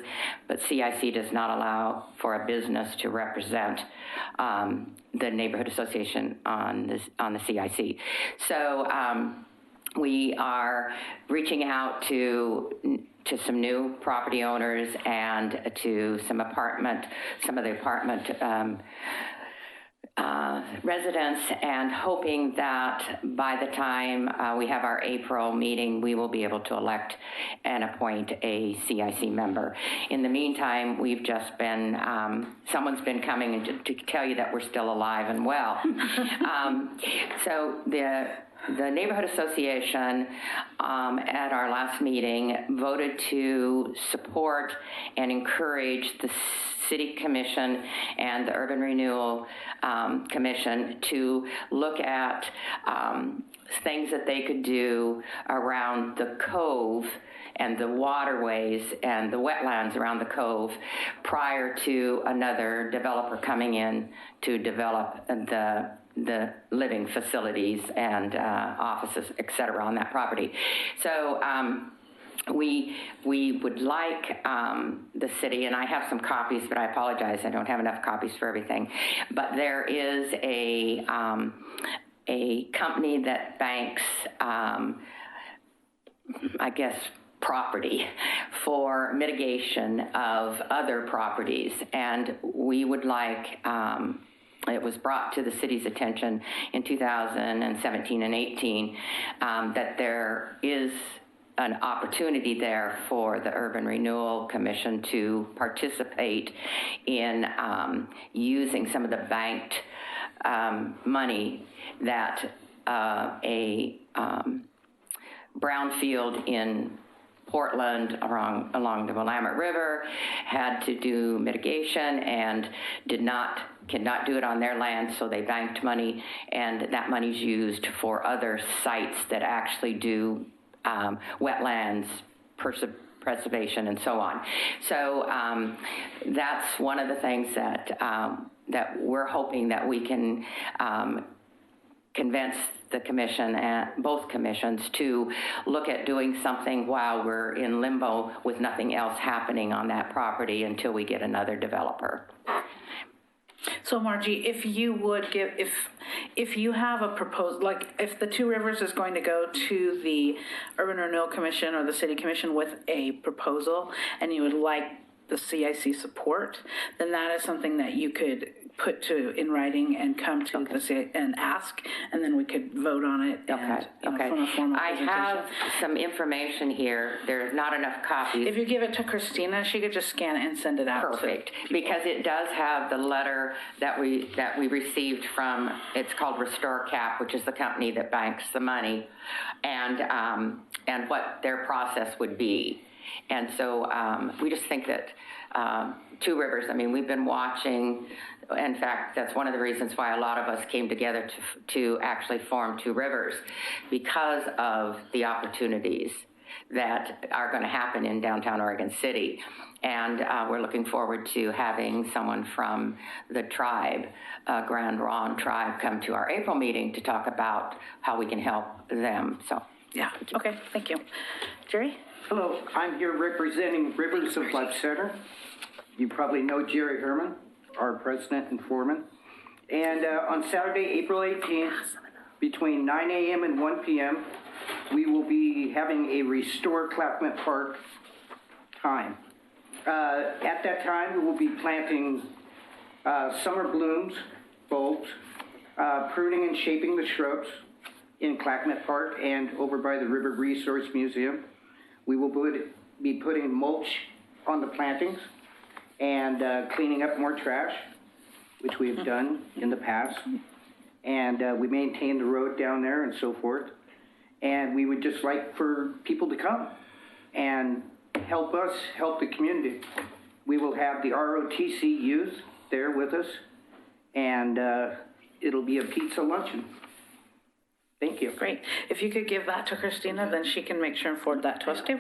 but CIC does not allow for a business to represent the neighborhood association on the CIC. So we are reaching out to some new property owners and to some of the apartment residents, and hoping that by the time we have our April meeting, we will be able to elect and appoint a CIC member. In the meantime, we've just been, someone's been coming to tell you that we're still alive and well. So the Neighborhood Association at our last meeting voted to support and encourage the City Commission and the Urban Renewal Commission to look at things that they could do around the cove and the waterways and the wetlands around the cove prior to another developer coming in to develop the living facilities and offices, et cetera, on that property. So we would like the city, and I have some copies, but I apologize, I don't have enough copies for everything, but there is a company that banks, I guess, property for mitigation of other properties, and we would like, it was brought to the city's attention in 2017 and 18 that there is an opportunity there for the Urban Renewal Commission to participate in using some of the banked money that a brownfield in Portland along the Willamette River had to do mitigation and cannot do it on their land, so they banked money, and that money's used for other sites that actually do wetlands preservation and so on. So that's one of the things that that we're hoping that we can convince the commission and both commissions to look at doing something while we're in limbo with nothing else happening on that property until we get another developer. So Margie, if you would give, if you have a proposal, like if the Two Rivers is going to go to the Urban Renewal Commission or the City Commission with a proposal and you would like the CIC support, then that is something that you could put to in writing and come to the CIC and ask, and then we could vote on it. And, from a formal I presentation. have some information here. There's not enough copies. If you give it to Christina, she could just scan it and send it out. Perfect, because it does have the letter that we received from, it's called Restore Cap, which is the company that banks the money, and what their process would be. And so we just think that Two Rivers, I mean, we've been watching. In fact, that's one of the reasons why a lot of us came together to actually form Two Rivers, because of the opportunities that are going to happen in downtown Oregon City. And we're looking forward to having someone from the tribe, Grand Ronde tribe, come to our April meeting to talk about how we can help them. So, yeah, okay, thank you. Jerry? Hello, I'm here representing Rivers of Life Center. You probably know Jerry Herman, our president and foreman. And on Saturday, April 18th, between 9 a.m. and 1 p.m., we will be having a Restore Clackamas Park time. At that time, we will be planting summer blooms, bulbs, pruning and shaping the shrubs in Clackamas Park and over by the River Resource Museum. We will be putting mulch on the plantings and cleaning up more trash, which we have done in the past. And we maintain the road down there and so forth. And we would just like for people to come and help us help the community. We will have the ROTC youth there with us, and it'll be a pizza luncheon. Thank you. Great. If you could give that to Christina, then she can make sure and forward that to us too.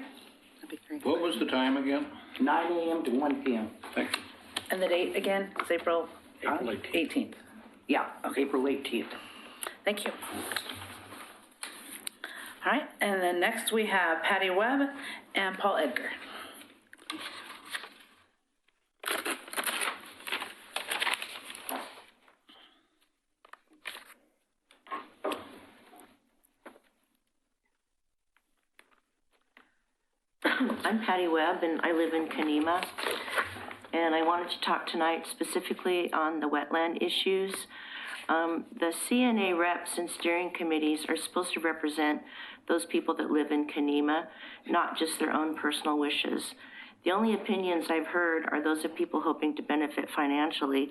That'd be great. What was the time again? 9 a.m. to 1 p.m. Thank you. And the date again is April 18th. Yeah, April 18th. Thank you. All right, and then next we have Patty Webb and Paul Edgar. I'm Patty Webb, and I live in Kanema. And I wanted to talk tonight specifically on the wetland issues. The CNA reps and steering committees are supposed to represent those people that live in Kenema, not just their own personal wishes. The only opinions I've heard are those of people hoping to benefit financially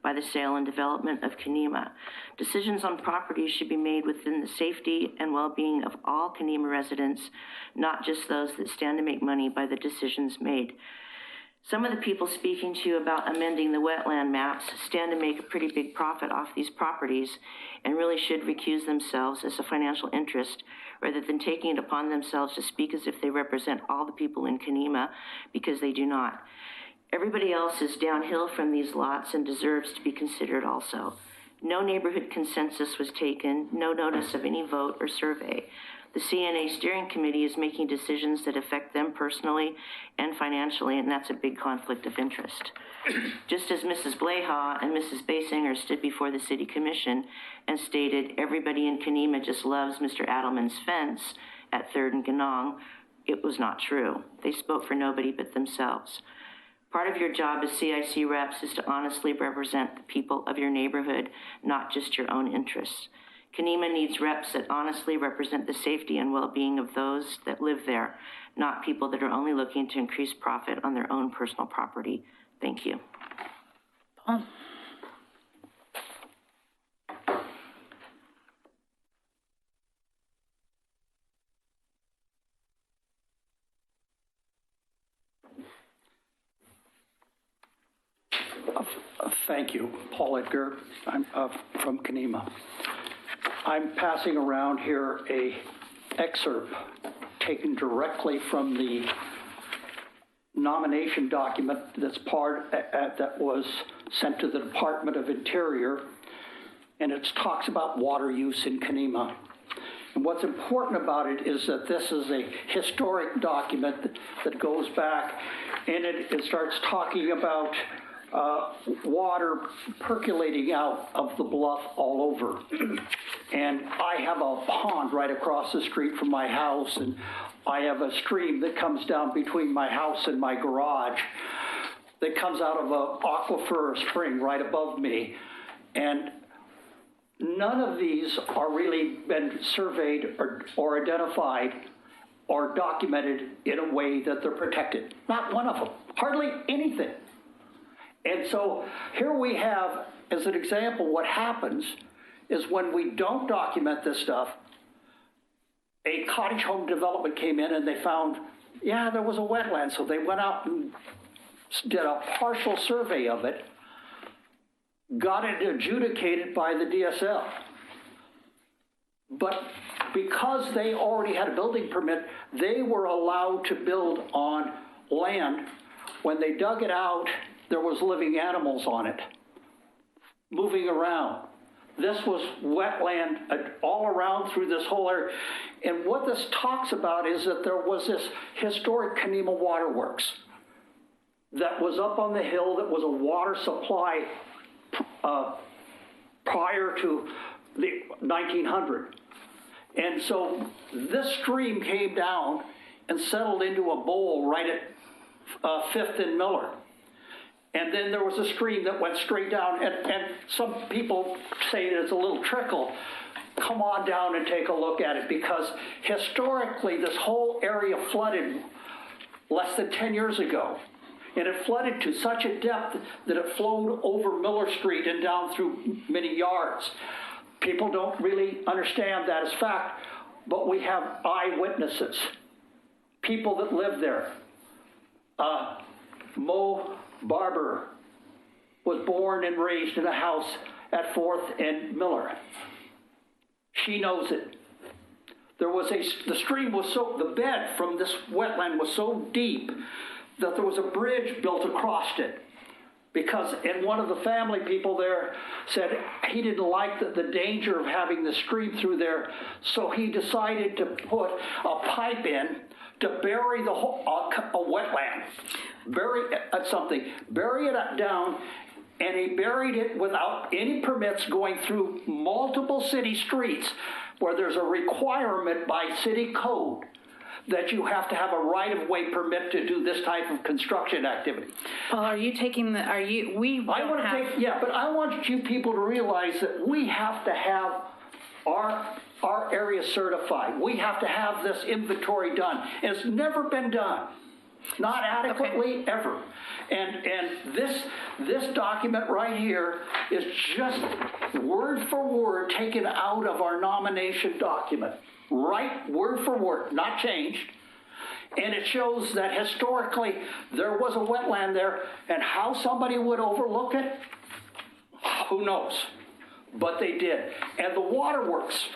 by the sale and development of Kenema. Decisions on properties should be made within the safety and well-being of all Kenema residents, not just those that stand to make money by the decisions made. Some of the people speaking to you about amending the wetland maps stand to make a pretty big profit off these properties and really should recuse themselves as a financial interest rather than taking it upon themselves to speak as if they represent all the people in Kenema, because they do not. Everybody else is downhill from these lots and deserves to be considered also. No neighborhood consensus was taken, no notice of any vote or survey. The CNA steering committee is making decisions that affect them personally and financially, and that's a big conflict of interest. Just as Mrs. Bleha and Mrs. Basinger stood before the city commission and stated everybody in Kenema just loves Mr. Adelman's fence at 3rd and Ganong, it was not true. They spoke for nobody but themselves. Part of your job as CIC reps is to honestly represent the people of your neighborhood, not just your own interests. Kenema needs reps that honestly represent the safety and well-being of those that live there, not people that are only looking to increase profit on their own personal property. Thank you. Paul? Thank you. Paul Edgar. I'm from Kenema. I'm passing around here a excerpt taken directly from the nomination document that's that was sent to the Department of Interior, and it talks about water use in Kenema. And what's important about it is that this is a historic document that goes back, and it starts talking about water percolating out of the bluff all over. And I have a pond right across the street from my house, and I have a stream that comes down between my house and my garage that comes out of an aquifer spring right above me. And none of these are really been surveyed or identified or documented in a way that they're protected. Not one of them, hardly anything. And so here we have, as an example, what happens is when we don't document this stuff, a cottage home development came in and they found, yeah, there was a wetland. So they went out and did a partial survey of it, got it adjudicated by the DSL. But because they already had a building permit, they were allowed to build on land. When they dug it out, there was living animals on it, moving around. This was wetland all around through this whole area. And what this talks about is that there was this historic Kenema Waterworks that was up on the hill that was a water supply prior to the 1900. And so this stream came down and settled into a bowl right at 5th and Miller. And then there was a stream that went straight down, and some people say that it's a little trickle. Come on down and take a look at it, because historically this whole area flooded less than 10 years ago. And it flooded to such a depth that it flowed over Miller Street and down through many yards. People don't really understand that as fact, but we have eyewitnesses, people that live there. Mo Barber was born and raised in a house at 4th and Miller. She knows it. The stream was the bed from this wetland was so deep that there was a bridge built across it. And one of the family people there said he didn't like the danger of having the stream through there, so he decided to put a pipe in to bury the whole a wetland, bury it down, and he buried it without any permits, going through multiple city streets where there's a requirement by city code that you have to have a right-of-way permit to do this type of construction activity. Well, are you taking the, are you, we I don't want to have. take, yeah, but I want you people to realize that we have to have our area certified. We have to have this inventory done. It's never been done. Not adequately, ever. And this document right here is just word for word taken out of our nomination document. Right, word for word, not changed. And it shows that historically there was a wetland there, and how somebody would overlook it, who knows? But they did. And the waterworks,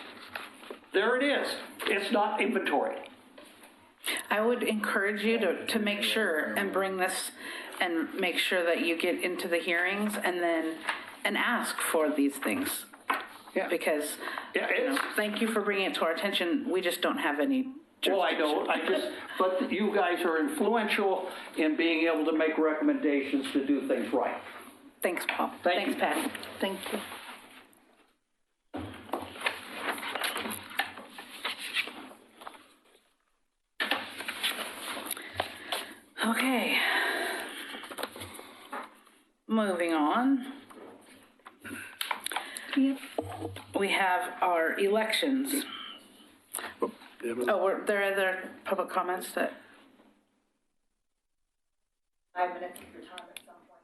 there it is. It's not inventoried. I would encourage you to make sure and bring this and make sure that you get into the hearings and ask for these things. Yeah. Because, thank you for bringing it to our attention. We just don't have any Well, I know, but you guys are influential in being able to make recommendations to do things right. Thanks, Paul. Thank you. Patty. Thank you. Okay. Moving on. We have our elections. Oh, there are other public comments that. 5 minutes of your time at some point.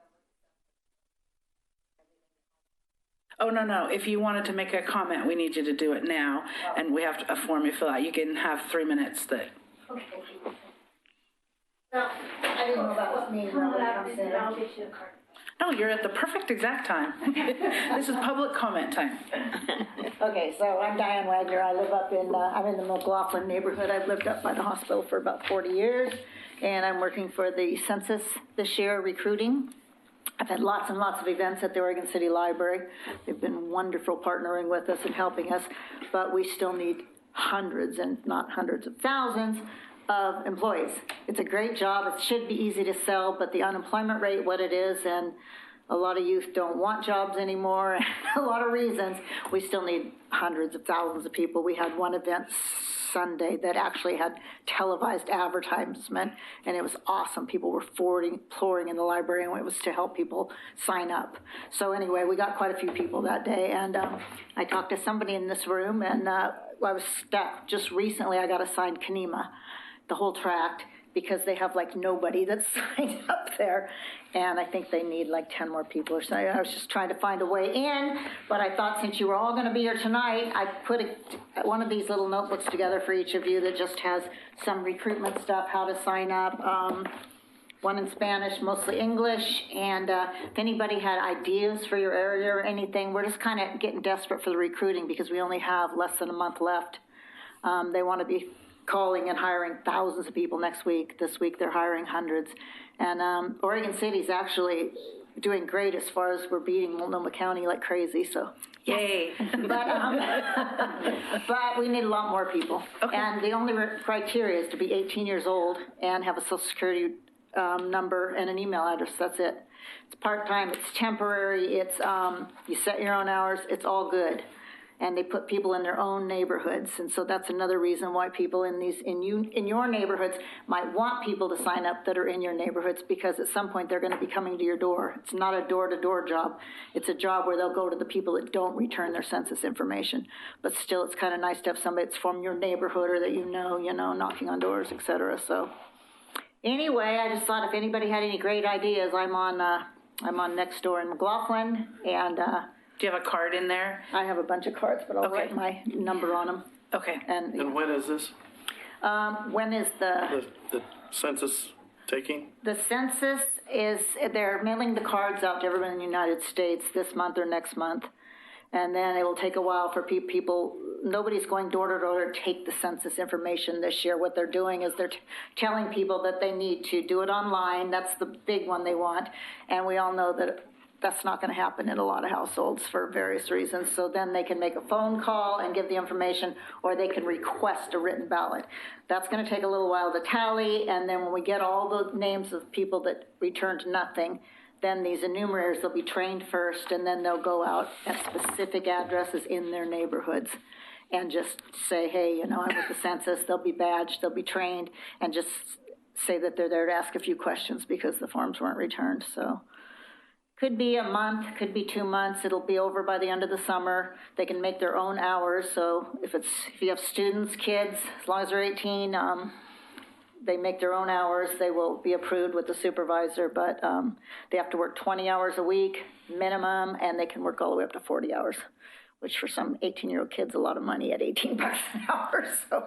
Oh, no. If you wanted to make a comment, we need you to do it now. And we have a form you fill out. You can have 3 minutes that. Okay. Well, I didn't know that was me. I'll get you a card. No, you're at the perfect exact time. This is public comment time. Okay, so I'm Diane Wagner. I live up in, I'm in the McLaughlin neighborhood. I've lived up by the hospital for about 40 years, and I'm working for the census this year, recruiting. I've had lots and lots of events at the Oregon City Library. They've been wonderful partnering with us and helping us, but we still need hundreds and not hundreds of thousands of employees. It's a great job. It should be easy to sell, but the unemployment rate, what it is, and a lot of youth don't want jobs anymore, and a lot of reasons. We still need hundreds of thousands of people. We had one event Sunday that actually had televised advertisement, and it was awesome. People were pouring in the library, and it was to help people sign up. So anyway, we got quite a few people that day, and I talked to somebody in this room, and I was stuck. Just recently, I got assigned Kenema, the whole tract, because they have like nobody that's signed up there. And I think they need like 10 more people or something. I was just trying to find a way in, but I thought since you were all gonna be here tonight, I put one of these little notebooks together for each of you that just has some recruitment stuff, how to sign up, one in Spanish, mostly English, and if anybody had ideas for your area or anything, we're just kind of getting desperate for the recruiting because we only have less than a month left. They wanna be calling and hiring thousands of people next week. This week they're hiring hundreds. And Oregon City's actually doing great as far as we're beating Multnomah County like crazy, so. Yay. But we need a lot more people. Okay. And the only criteria is to be 18 years old and have a social security number and an email address. That's it. It's part-time, it's temporary, it's you set your own hours, it's all good. And they put people in their own neighborhoods. And so that's another reason why people in your neighborhoods might want people to sign up that are in your neighborhoods, because at some point they're going to be coming to your door. It's not a door-to-door job. It's a job where they'll go to the people that don't return their census information. But still, it's kind of nice to have somebody that's from your neighborhood or that you know, knocking on doors, et cetera. So anyway, I just thought if anybody had any great ideas, I'm on next door in McLaughlin, and do you have a card in there? I have a bunch of cards, but I'll write my number on them. Okay. And when is this? When is the census taking? The census is, they're mailing the cards out to everyone in the United States this month or next month. And then it will take a while for people, nobody's going door to door to take the census information this year. What they're doing is they're telling people that they need to do it online. That's the big one they want. And we all know that that's not going to happen in a lot of households for various reasons. So then they can make a phone call and give the information, or they can request a written ballot. That's going to take a little while to tally, and then when we get all the names of people that returned nothing, then these enumerators, they'll be trained first, and then they'll go out at specific addresses in their neighborhoods. and just say, hey, you know, I'm with the census, they'll be badged, they'll be trained, and just say that they're there to ask a few questions because the forms weren't returned, so. Could be a month, could be 2 months, it'll be over by the end of the summer. They can make their own hours, so if you have students, kids, as long as they're 18, they make their own hours, they will be approved with the supervisor, but they have to work 20 hours a week minimum, and they can work all the way up to 40 hours, which for some 18-year-old kids, a lot of money at $18 an hour, so.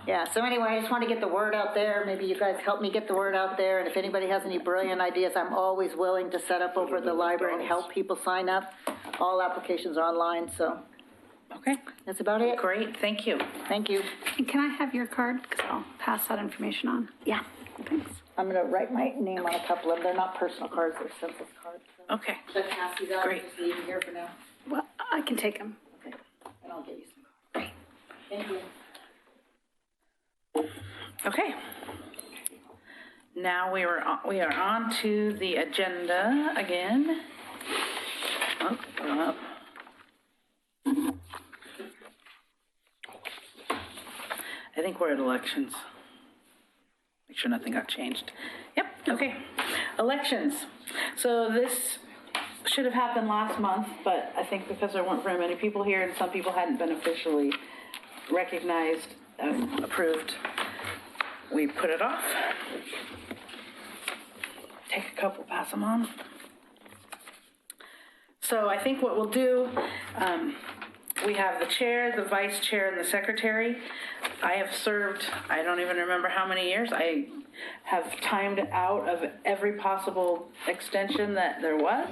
Yeah, so anyway, I just want to get the word out there. Maybe you guys help me get the word out there, and if anybody has any brilliant ideas, I'm always willing to set up over at the library and help people sign up. All applications are online, so. Okay. That's about it. Great, thank you. Thank you. And can I have your card? Because I'll pass that information on. Yeah. Thanks. I'm going to write my name on a couple of them. They're not personal cards, they're census cards. So. Okay. Should I pass these out? Great. Just leave them here for now. Well, I can take them. Okay. And I'll get you some. Great. Thank you. Okay. Now we are on to the agenda again. Oh, going up. I think we're at elections. Make sure nothing got changed. Yep, okay. Elections. So this should have happened last month, but I think because there weren't very many people here and some people hadn't been officially recognized, approved, we put it off. Take a couple, pass them on. So I think what we'll do, we have the chair, the vice chair, and the secretary. I have served, I don't even remember how many years. I have timed out of every possible extension that there was.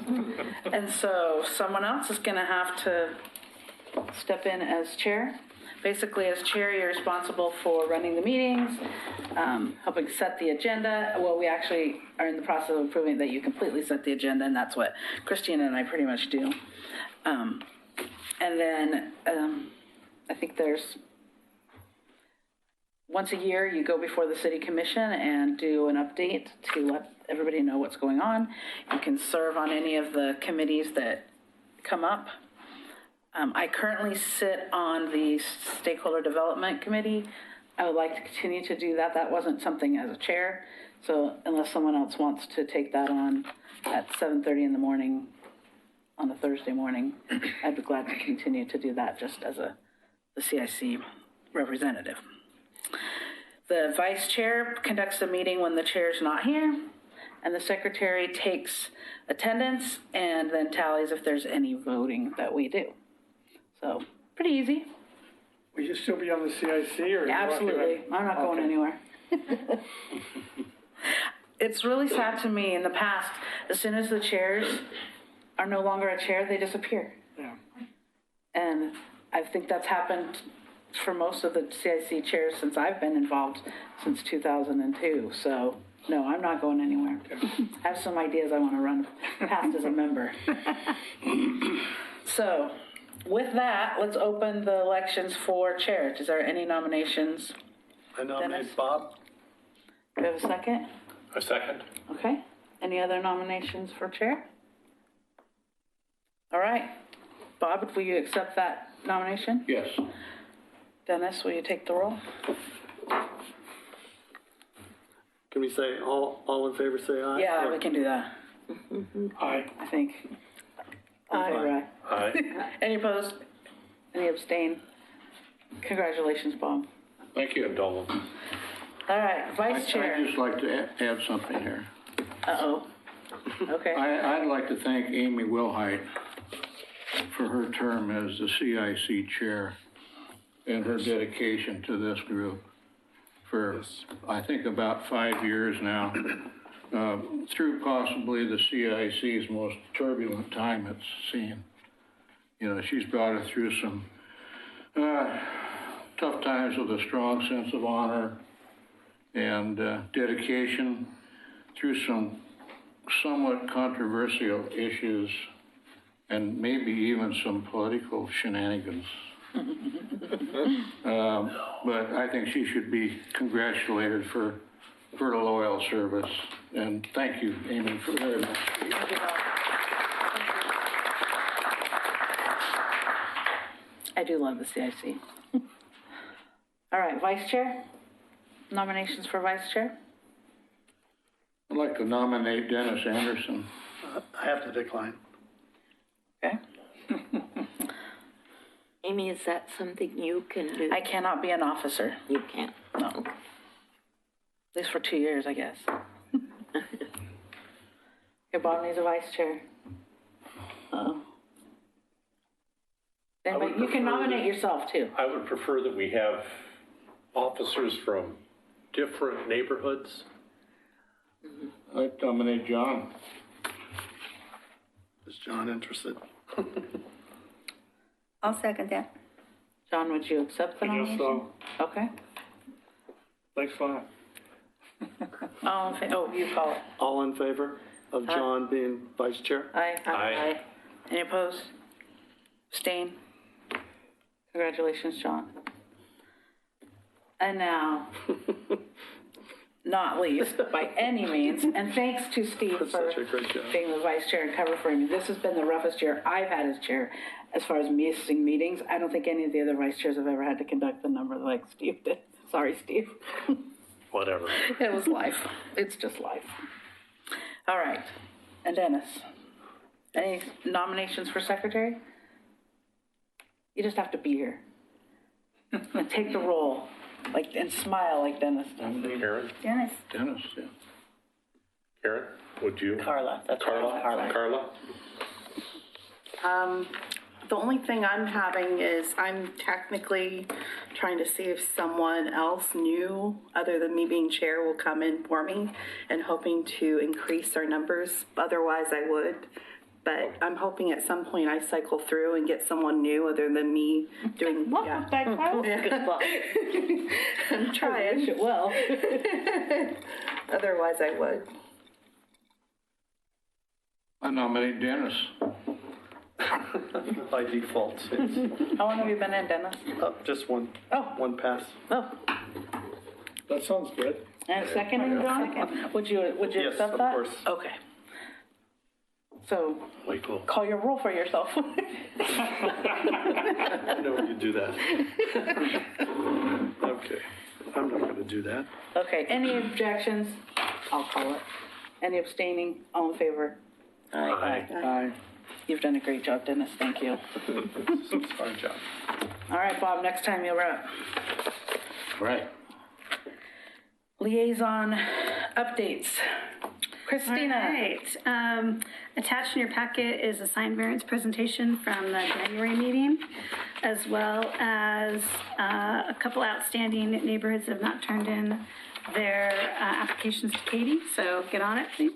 And so someone else is going to have to step in as chair. Basically, as chair, you're responsible for running the meetings, helping set the agenda. Well, we actually are in the process of proving that you completely set the agenda, and that's what Christina and I pretty much do. And then I think there's, once a year, you go before the city commission and do an update to let everybody know what's going on. You can serve on any of the committees that come up. I currently sit on the Stakeholder Development Committee. I would like to continue to do that. That wasn't something as a chair, so unless someone else wants to take that on at 7:30 in the morning on a Thursday morning, I'd be glad to continue to do that just as the CIC representative. The vice chair conducts the meeting when the chair's not here, and the secretary takes attendance and then tallies if there's any voting that we do. So, pretty easy. Will you still be on the CIC or? Yeah, absolutely. I'm not going anywhere. It's really sad to me in the past, as soon as the chairs are no longer a chair, they disappear. Yeah. And I think that's happened for most of the CIC chairs since I've been involved since 2002. So, no, I'm not going anywhere. I have some ideas I want to run past as a member. So, with that, let's open the elections for chair. Is there any nominations? I nominate Dennis? Bob. Do we have a second? A second. Okay. Any other nominations for chair? All right. Bob, will you accept that nomination? Yes. Dennis, will you take the roll? Can we say all in favor, say aye? Yeah, we can do that. Aye. I think. Aye. Aye. Any opposed? Any abstain? Congratulations, Bob. Thank you. Donald. All right, vice chair. I'd just like to add something here. Uh-oh. Okay. I'd like to thank Amy Wilhite for her term as the CIC chair and her dedication to this group for, I think, about 5 years now, through possibly the CIC's most turbulent time it's seen. You know, she's brought it through some tough times with a strong sense of honor and dedication, through some somewhat controversial issues and maybe even some political shenanigans. But I think she should be congratulated for her loyal service. And thank you, Amy, for very much. I do love the CIC. All right, vice chair? Nominations for vice chair? I'd like to nominate Dennis Anderson. I have to decline. Okay. Amy, is that something you can do? I cannot be an officer. You can't. No. At least for 2 years, I guess. Okay, Bob needs a vice chair. Anybody, you can nominate yourself too. I would prefer that we have officers from different neighborhoods. I'd nominate John. Is John interested? I'll second that. John, would you accept the nomination? so. Okay. Thanks a lot. Oh, you call it. All in favor of John being vice chair? Aye. Aye. Any opposed? Abstain? Congratulations, John. And now, not least by any means, and thanks to Steve That's for such a great job. being the vice chair and cover for me. This has been the roughest year I've had as chair as far as missing meetings. I don't think any of the other vice chairs have ever had to conduct the number like Steve did. Sorry, Steve. Whatever. It was life. It's just life. All right. And Dennis, any nominations for secretary? You just have to be here and take the role, and smile like Dennis does. Karen? Dennis? Dennis, yeah. Karen, would you? Carla. That's Carla? Carla. Carla? The only thing I'm having is I'm technically trying to see if someone else new, other than me being chair, will come in for me and hoping to increase our numbers. Otherwise, I would. But I'm hoping at some point I cycle through and get someone new other than me doing. Welcome back, Carla. Good luck. I'm trying. Wish it well. Otherwise, I would. I nominate Dennis. By default. How long have you been in, Dennis? Just one. Oh. One pass. Oh. That sounds good. And seconding, John? Would you Yes, accept of that? course. Okay. So, Way cool. call your roll for yourself. I know you do that. Okay. I'm not going to do that. Okay, any objections? I'll call it. Any abstaining? All in favor? Aye. Aye. You've done a great job, Dennis. Thank you. Fine job. All right, Bob, next time you're up. Right. Liaison updates. Christina. All right. Attached in your packet is a sign variance presentation from the January meeting, as well as a couple outstanding neighborhoods that have not turned in their applications to Katie, so get on it, please.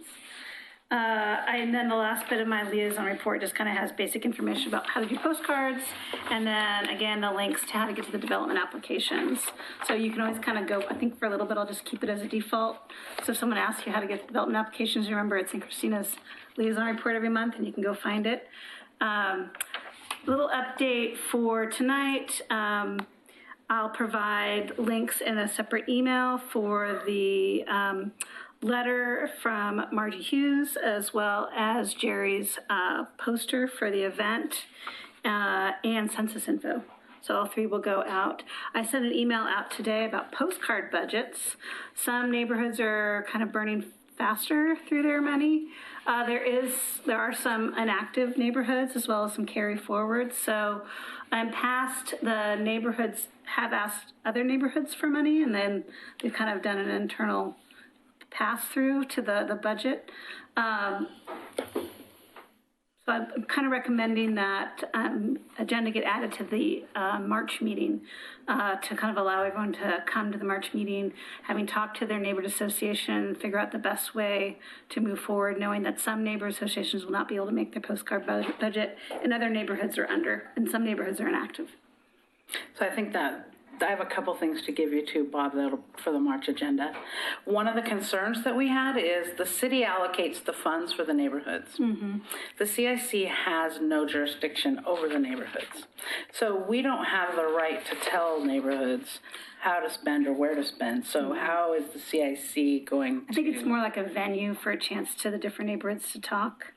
And then the last bit of my liaison report just kind of has basic information about how to do postcards, and then again the links to how to get to the development applications. So you can always kind of go, I think for a little bit I'll just keep it as a default. So if someone asks you how to get development applications, remember it's in Christina's liaison report every month and you can go find it. Little update for tonight. I'll provide links in a separate email for the letter from Margie Hughes, as well as Jerry's poster for the event and census info. So all three will go out. I sent an email out today about postcard budgets. Some neighborhoods are kind of burning faster through their money. There are some inactive neighborhoods as well as some carry forward. So in past, the neighborhoods have asked other neighborhoods for money, and then they've kind of done an internal pass through to the budget. So I'm kind of recommending that agenda get added to the March meeting to kind of allow everyone to come to the March meeting, having talked to their neighborhood association, figure out the best way to move forward, knowing that some neighborhood associations will not be able to make their postcard budget, and other neighborhoods are under, and some neighborhoods are inactive. So I think that I have a couple things to give you too, Bob, for the March agenda. One of the concerns that we had is the city allocates the funds for the neighborhoods. Mm-hmm. The CIC has no jurisdiction over the neighborhoods. So we don't have the right to tell neighborhoods how to spend or where to spend. So how is the CIC going to? I think it's more like a venue for a chance to the different neighborhoods to talk,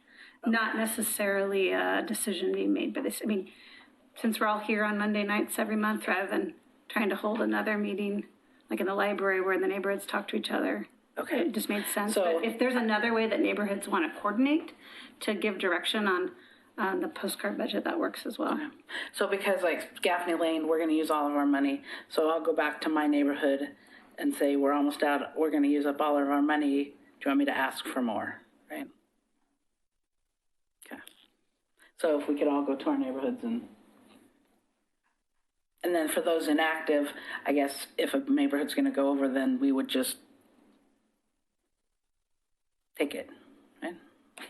not necessarily a decision being made by this. I mean, since we're all here on Monday nights every month, rather than trying to hold another meeting, like in the library where the neighborhoods talk to each other. Okay. It just made sense. So- But if there's another way that neighborhoods want to coordinate to give direction on the postcard budget, that works as well. So because like Gaffney Lane, we're gonna use all of our money, so I'll go back to my neighborhood and say, we're almost out, we're gonna use up all of our money, do you want me to ask for more, right? Okay. So if we could all go to our neighborhoods and then for those inactive, I guess if a neighborhood's gonna go over, then we would just take it, right?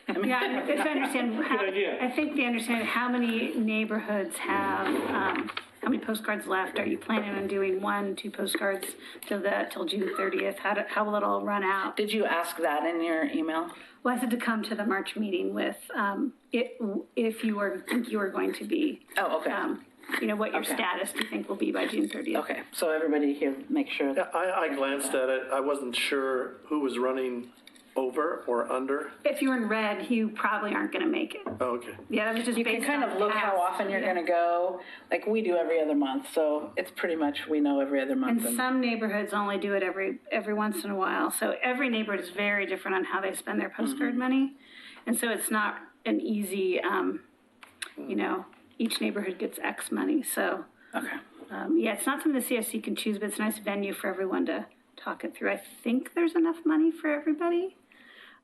I mean, Yeah, if I understand, Good idea. I think they understand how many neighborhoods have, how many postcards left? Are you planning on doing 1, 2 postcards till June 30th? How will it all run out? Did you ask that in your email? Well, I said to come to the March meeting with, if you were going to be. Oh, okay. What your Okay. status do you think will be by June 30th? Okay, so everybody here, make sure. Yeah, I glanced at it. I wasn't sure who was running over or under. If you're in red, you probably aren't going to make it. Oh, okay. Yeah, that was just You can based kind on of look how past. often you're Yeah. gonna go, like we do every other month, so it's pretty much, we know every other month. And some neighborhoods only do it every once in a while. So every neighborhood is very different on how they spend their postcard money. And so it's not an easy, each neighborhood gets X money. So, Okay. it's not something the CSC can choose, but it's a nice venue for everyone to talk it through. I think there's enough money for everybody,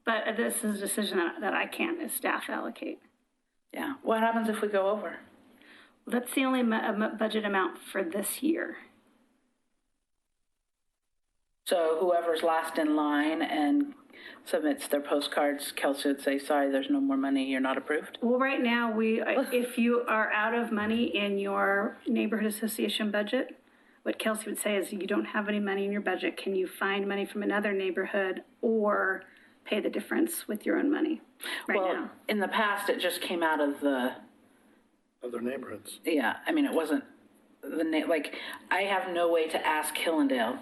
but this is a decision that I can't, as staff, allocate. Yeah, what happens if we go over? That's the only budget amount for this year. So whoever's last in line and submits their postcards, Kelsey would say, sorry, there's no more money, you're not approved? Well, right now, if you are out of money in your neighborhood association budget, what Kelsey would say is you don't have any money in your budget, can you find money from another neighborhood or pay the difference with your own money right Well, now? in the past, it just came out of the, Other neighborhoods. yeah, I mean, it wasn't I have no way to ask Hillendale,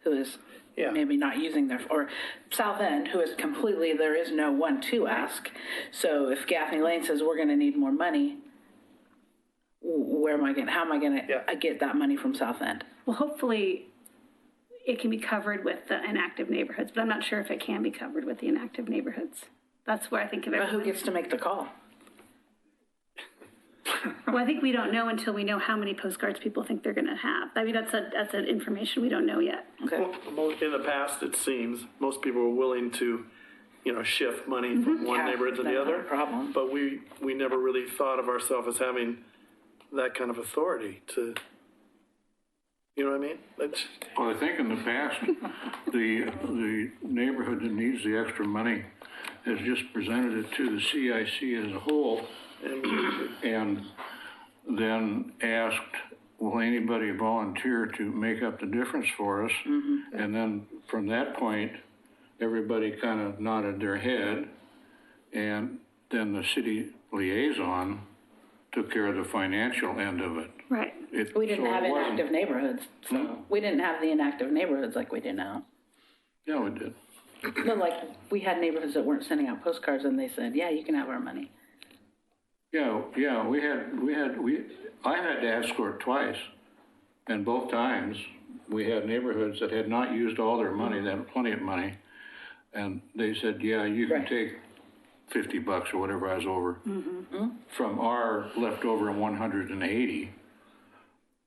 who is Yeah. maybe not using their, or South End, who is completely, there is no one to ask. So if Gaffney Lane says, we're gonna need more money, how am I gonna get that money from South End? Well, hopefully, it can be covered with the inactive neighborhoods, but I'm not sure if it can be covered with the inactive neighborhoods. That's where I think of it. But who gets to make the call? Well, I think we don't know until we know how many postcards people think they're gonna have. I mean, that's an information we don't know yet. Okay. Well, in the past, it seems, most people were willing to, shift money from one Yeah, neighborhood to the that's not other. a problem. But we never really thought of ourselves as having that kind of authority to, you know what I mean? Well, I think in the past, the neighborhood that needs the extra money has just presented it to the CIC as a whole and then asked, will anybody volunteer to make up the difference for us? And then from that point, everybody kind of nodded their head, and then the city liaison took care of the financial end of it. Right. We didn't So it have wasn't- inactive neighborhoods, so we didn't have the inactive neighborhoods like we do now. Yeah, we did. No, like, we had neighborhoods that weren't sending out postcards and they said, yeah, you can have our money. Yeah, I had to ask for it twice, and both times, we had neighborhoods that had not used all their money, they had plenty of money, and they said, yeah, you can take $50 or whatever I was over from our leftover 180,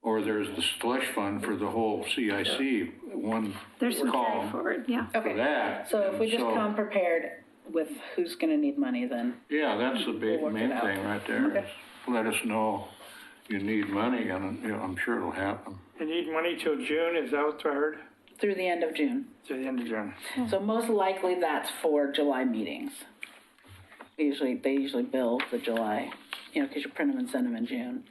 or there's the slush fund for the whole CIC, one There's some carry column forward, yeah. for that. So if we just So- come prepared with who's gonna need money, then. Yeah, that's the big We'll work main it out. thing right there. Okay. Is let us know you need money, and I'm sure it'll happen. You need money till June, is that what I heard? Through the end of June. To the end of June. So most likely that's for July meetings. They usually bill the July, because you print them and send them in June.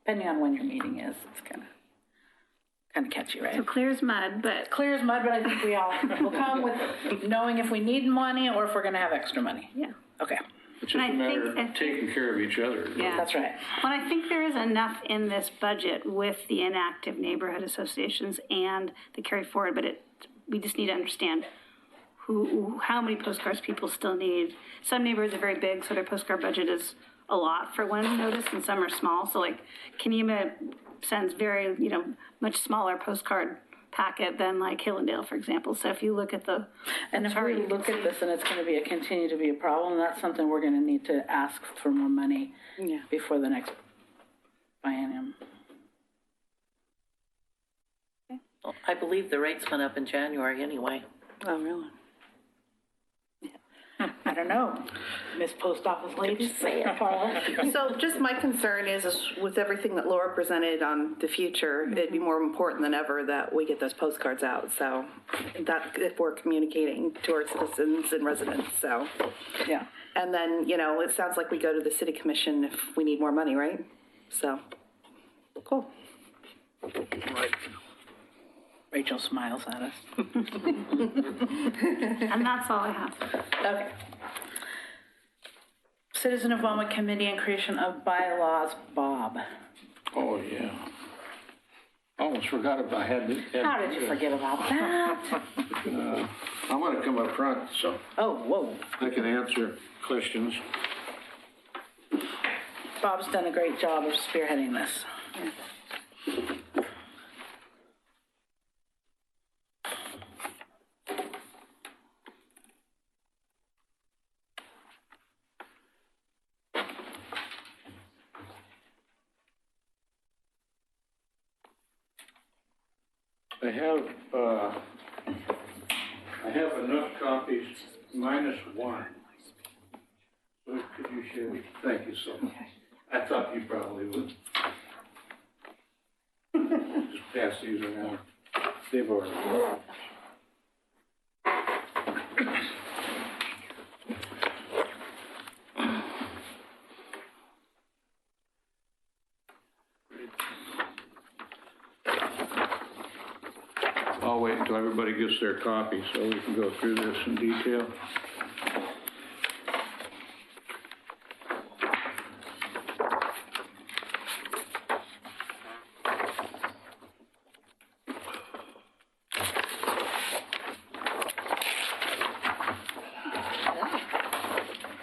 Depending on when your meeting is, it's kind of catchy, right? So clear as mud, but. Clear as mud, but I think we all will come with knowing if we need money or if we're gonna have extra money. Yeah. Okay. It's just a matter of taking care of each other. Yeah. That's right. Well, I think there is enough in this budget with the inactive neighborhood associations and the carry forward, but we just need to understand how many postcards people still need. Some neighborhoods are very big, so their postcard budget is a lot for one notice and some are small. So like Kenema sends very, much smaller postcard packet than like Hillendale, for example. So if you look at the And if chart, we you can look at this and it's going to continue to be a problem, that's something we're going to need to ask for more money before the next biennium. Well, I believe the rates went up in January anyway. Oh, really? I don't know. Miss Post Office lady, say it, Paula. So just my concern is with everything that Laura presented on the future, it'd be more important than ever that we get those postcards out. So that if we're communicating to our citizens and residents, so. Yeah. And then, it sounds like we go to the city commission if we need more money, right? So, cool. Right. Rachel smiles at us. and that's all I have. Okay. Citizen Involvement Committee and creation of bylaws, Bob. Oh, yeah. Almost forgot about, I had How did you forget about that? I'm going to come up front, so Oh, whoa. I can answer questions. Bob's done a great job of spearheading this. I have enough copies, minus one. So could you share me? Thank you so much. I thought you probably would. Just pass these around. They've already. I'll wait until everybody gets their copy so we can go through this in detail.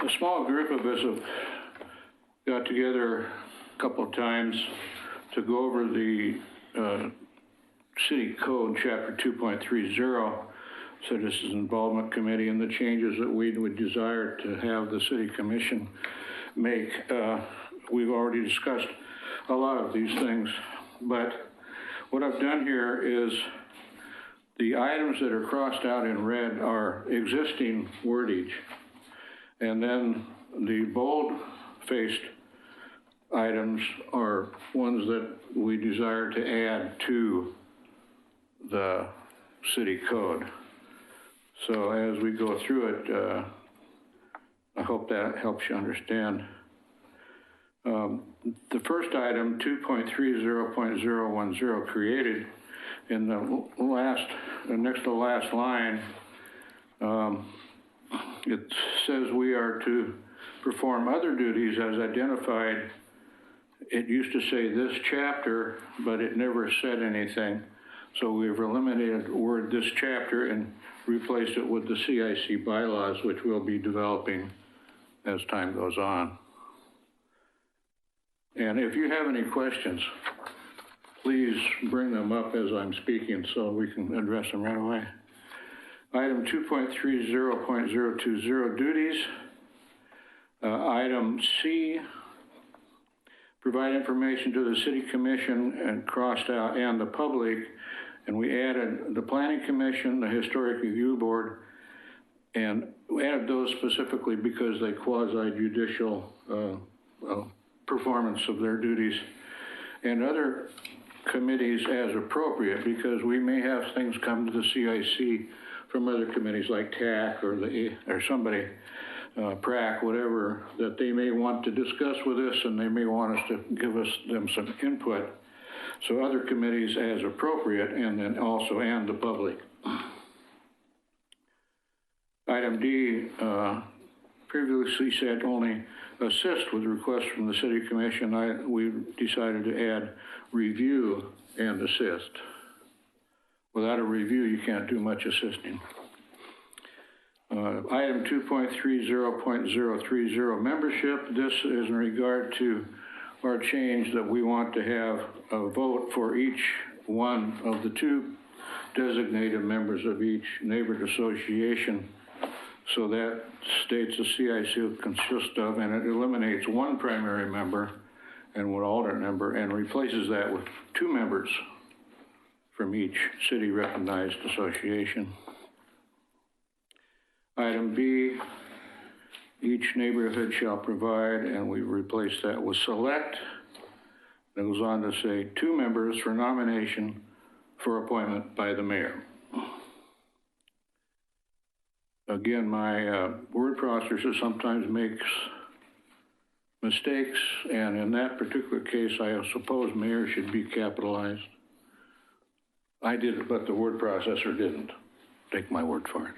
A small group of us have got together a couple of times to go over the City Code, Chapter 2.30, Citizens Involvement Committee, and the changes that we would desire to have the City Commission make. We've already discussed a lot of these things, but what I've done here is the items that are crossed out in red are existing wordage, and then the bold-faced items are ones that we desire to add to the city code. So as we go through it, I hope that helps you understand. The first item, 2.30.010, created in the next to last line, it says we are to perform other duties as identified. It used to say this chapter, but it never said anything. So we've eliminated the word this chapter and replaced it with the CIC bylaws, which we'll be developing as time goes on. And if you have any questions, please bring them up as I'm speaking so we can address them right away. Item 2.30.020, duties. Item C, provide information to the City Commission and crossed out and the public. And we added the Planning Commission, the Historic Review Board, and we added those specifically because they quasi-judicial performance of their duties, and other committees as appropriate, because we may have things come to the CIC from other committees like TAC or somebody, PRAC, whatever, that they may want to discuss with us, and they may want us to give them some input. So other committees as appropriate, and then also and the public. Item D, previously said only assist with requests from the City Commission. We decided to add review and assist. Without a review, you can't do much assisting. Item 2.30.030, membership. This is in regard to our change that we want to have a vote for each one of the two designated members of each neighborhood association. So that states the CIC will consist of, and it eliminates one primary member and one alternate member and replaces that with two members from each city recognized association. Item B, each neighborhood shall provide, and we replace that with select. It goes on to say 2 members for nomination for appointment by the mayor. Again, my word processor sometimes makes mistakes, and in that particular case, I suppose mayor should be capitalized. I did it, but the word processor didn't. Take my word for it.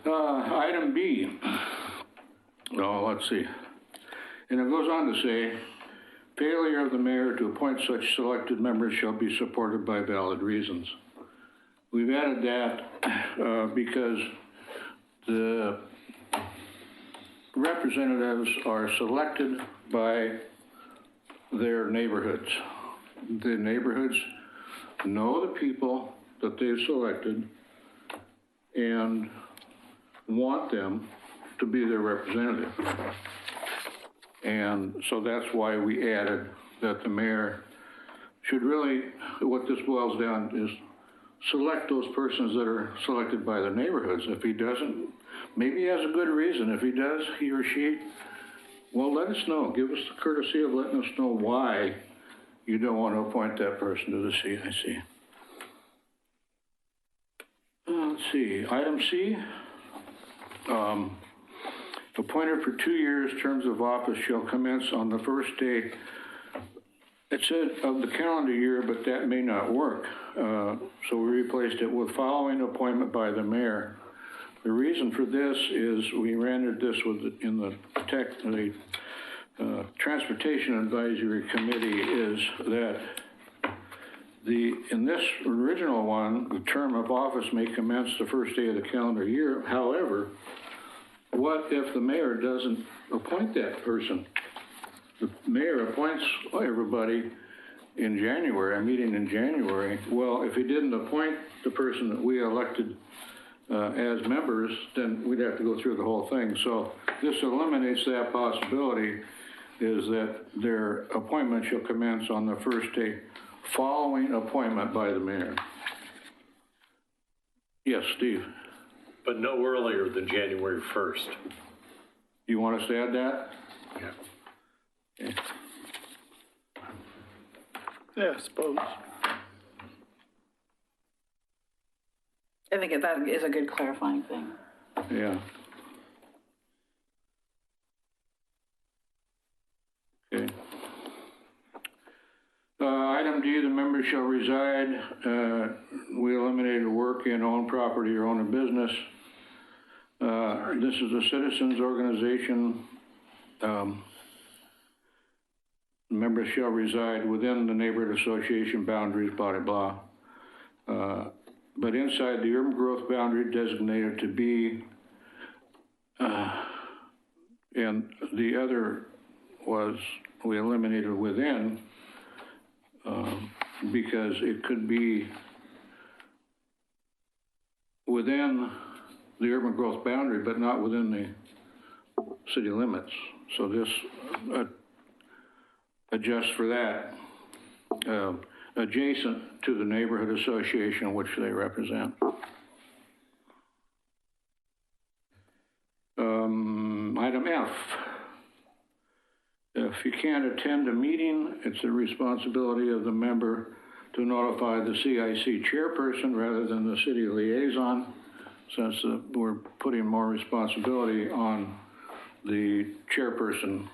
Item B. Oh, let's see. And it goes on to say, failure of the mayor to appoint such selected members shall be supported by valid reasons. We've added that because the representatives are selected by their neighborhoods. The neighborhoods know the people that they've selected and want them to be their representative. And so that's why we added that the mayor should really, what this boils down is select those persons that are selected by the neighborhoods. If he doesn't, maybe he has a good reason. If he does, he or she, well, let us know. Give us the courtesy of letting us know why you don't want to appoint that person to the CIC. Let's see, item C. Appointed for 2 years, terms of office shall commence on the first day, it said of the calendar year, but that may not work. So we replaced it with following appointment by the mayor. The reason for this is we rendered this in the Transportation Advisory Committee is that in this original one, the term of office may commence the first day of the calendar year. However, what if the mayor doesn't appoint that person? The mayor appoints everybody in January, a meeting in January. Well, if he didn't appoint the person that we elected as members, then we'd have to go through the whole thing. So this eliminates that possibility, is that their appointment shall commence on the first day following appointment by the mayor. Yes, Steve? But no earlier than January 1st. You want us to add that? Yeah. Okay. Yeah, I suppose. I think that is a good clarifying thing. Yeah. Okay. Item D, the members shall reside. We eliminated work in own property or own a business. This is a citizens organization. Members shall reside within the neighborhood association boundaries, blah, blah, blah. But inside the urban growth boundary designated to be, and the other was we eliminated within because it could be within the urban growth boundary, but not within the city limits. So this adjusts for that. Adjacent to the neighborhood association which they represent. Item F. If you can't attend a meeting, it's the responsibility of the member to notify the CIC chairperson rather than the city liaison, since we're putting more responsibility on the chairperson.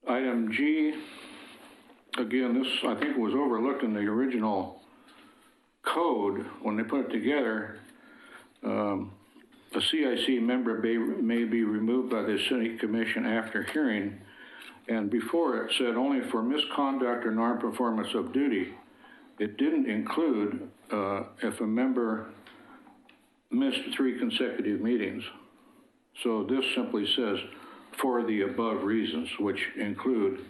Item G, again, this I think was overlooked in the original code when they put it together. A CIC member may be removed by the city commission after hearing, and before it said only for misconduct or non-performance of duty. It didn't include if a member missed 3 consecutive meetings. So this simply says, for the above reasons, which include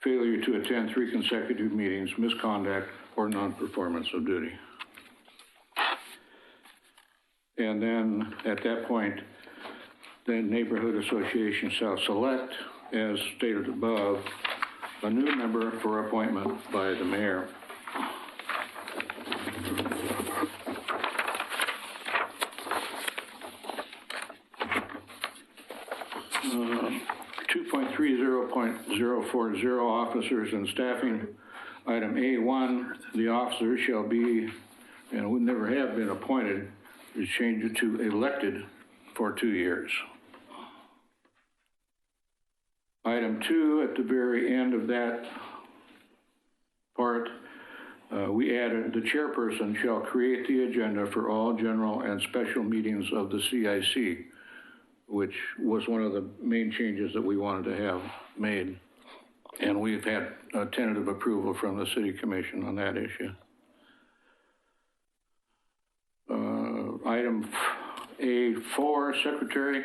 failure to attend 3 consecutive meetings, misconduct, or non-performance of duty. And then at that point, the neighborhood association shall select, as stated above, a new member for appointment by the mayor. 2.30.040 officers and staffing. Item A1, the officers shall be, and would never have been appointed, is changed to elected for 2 years. Item 2, at the very end of that part, we added the chairperson shall create the agenda for all general and special meetings of the CIC, which was one of the main changes that we wanted to have made. And we've had tentative approval from the City Commission on that issue. Item A4, Secretary.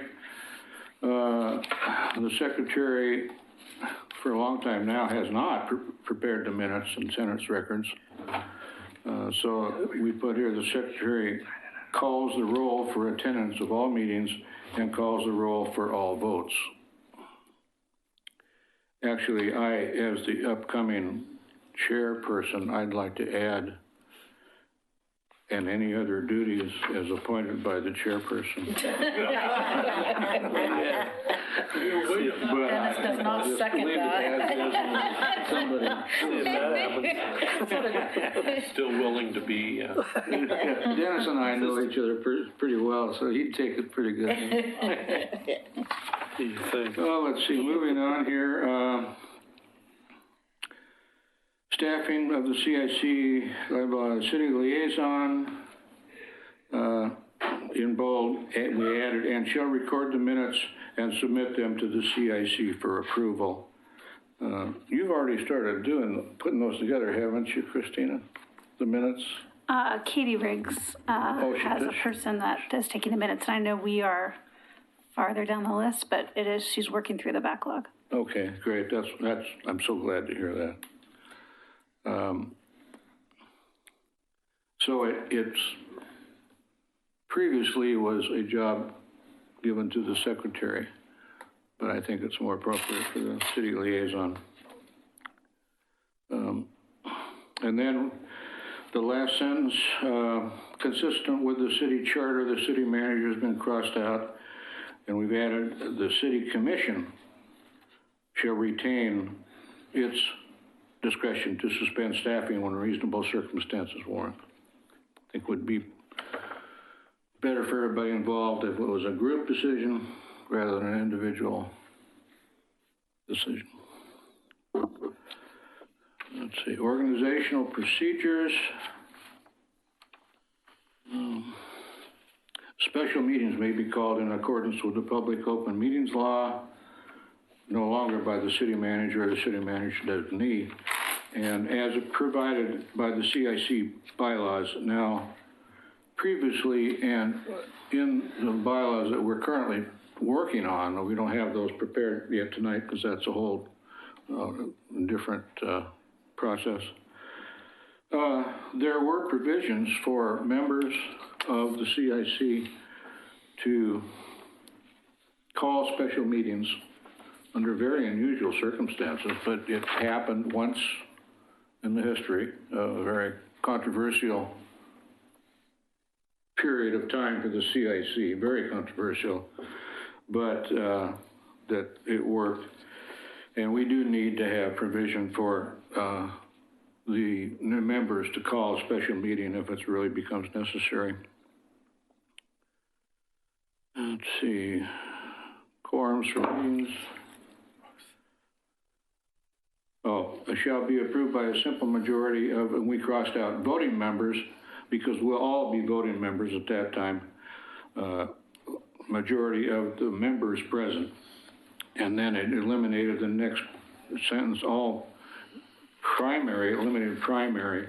The Secretary, for a long time now, has not prepared the minutes and sentence records. So we put here the Secretary calls the roll for attendance of all meetings and calls the roll for all votes. Actually, as the upcoming chairperson, I'd like to add, and any other duties as appointed by the chairperson. Dennis does not second that. Still willing to be. Dennis and I know each other pretty well, so he'd take it pretty good. Oh, let's see, moving on here. Staffing of the CIC, city liaison, in bold, we added, and shall record the minutes and submit them to the CIC for approval. You've already started putting those together, haven't you, Christina? The minutes? Katie Riggs has a person that is taking the minutes, and I know we are farther down the list, but she's working through the backlog. Okay, great. I'm so glad to hear that. So it's previously was a job given to the secretary, but I think it's more appropriate for the city liaison. And then the last sentence, consistent with the city charter, the city manager has been crossed out, and we've added the city commission shall retain its discretion to suspend staffing when reasonable circumstances warrant. I think would be better for everybody involved if it was a group decision rather than an individual decision. Let's see, organizational procedures. Special meetings may be called in accordance with the Public Open Meetings Law, no longer by the city manager or the city manager designee, and as provided by the CIC bylaws. Now, previously, and in the bylaws that we're currently working on, we don't have those prepared yet tonight because that's a whole different process. There were provisions for members of the CIC to call special meetings under very unusual circumstances, but it happened once in the history, a very controversial period of time for the CIC, very controversial, but that it worked. And we do need to have provision for the new members to call a special meeting if it really becomes necessary. Let's see, quorums for meetings. Shall be approved by a simple majority of, and we crossed out voting members because we'll all be voting members at that time, majority of the members present. And then it eliminated the next sentence, all eliminated primary,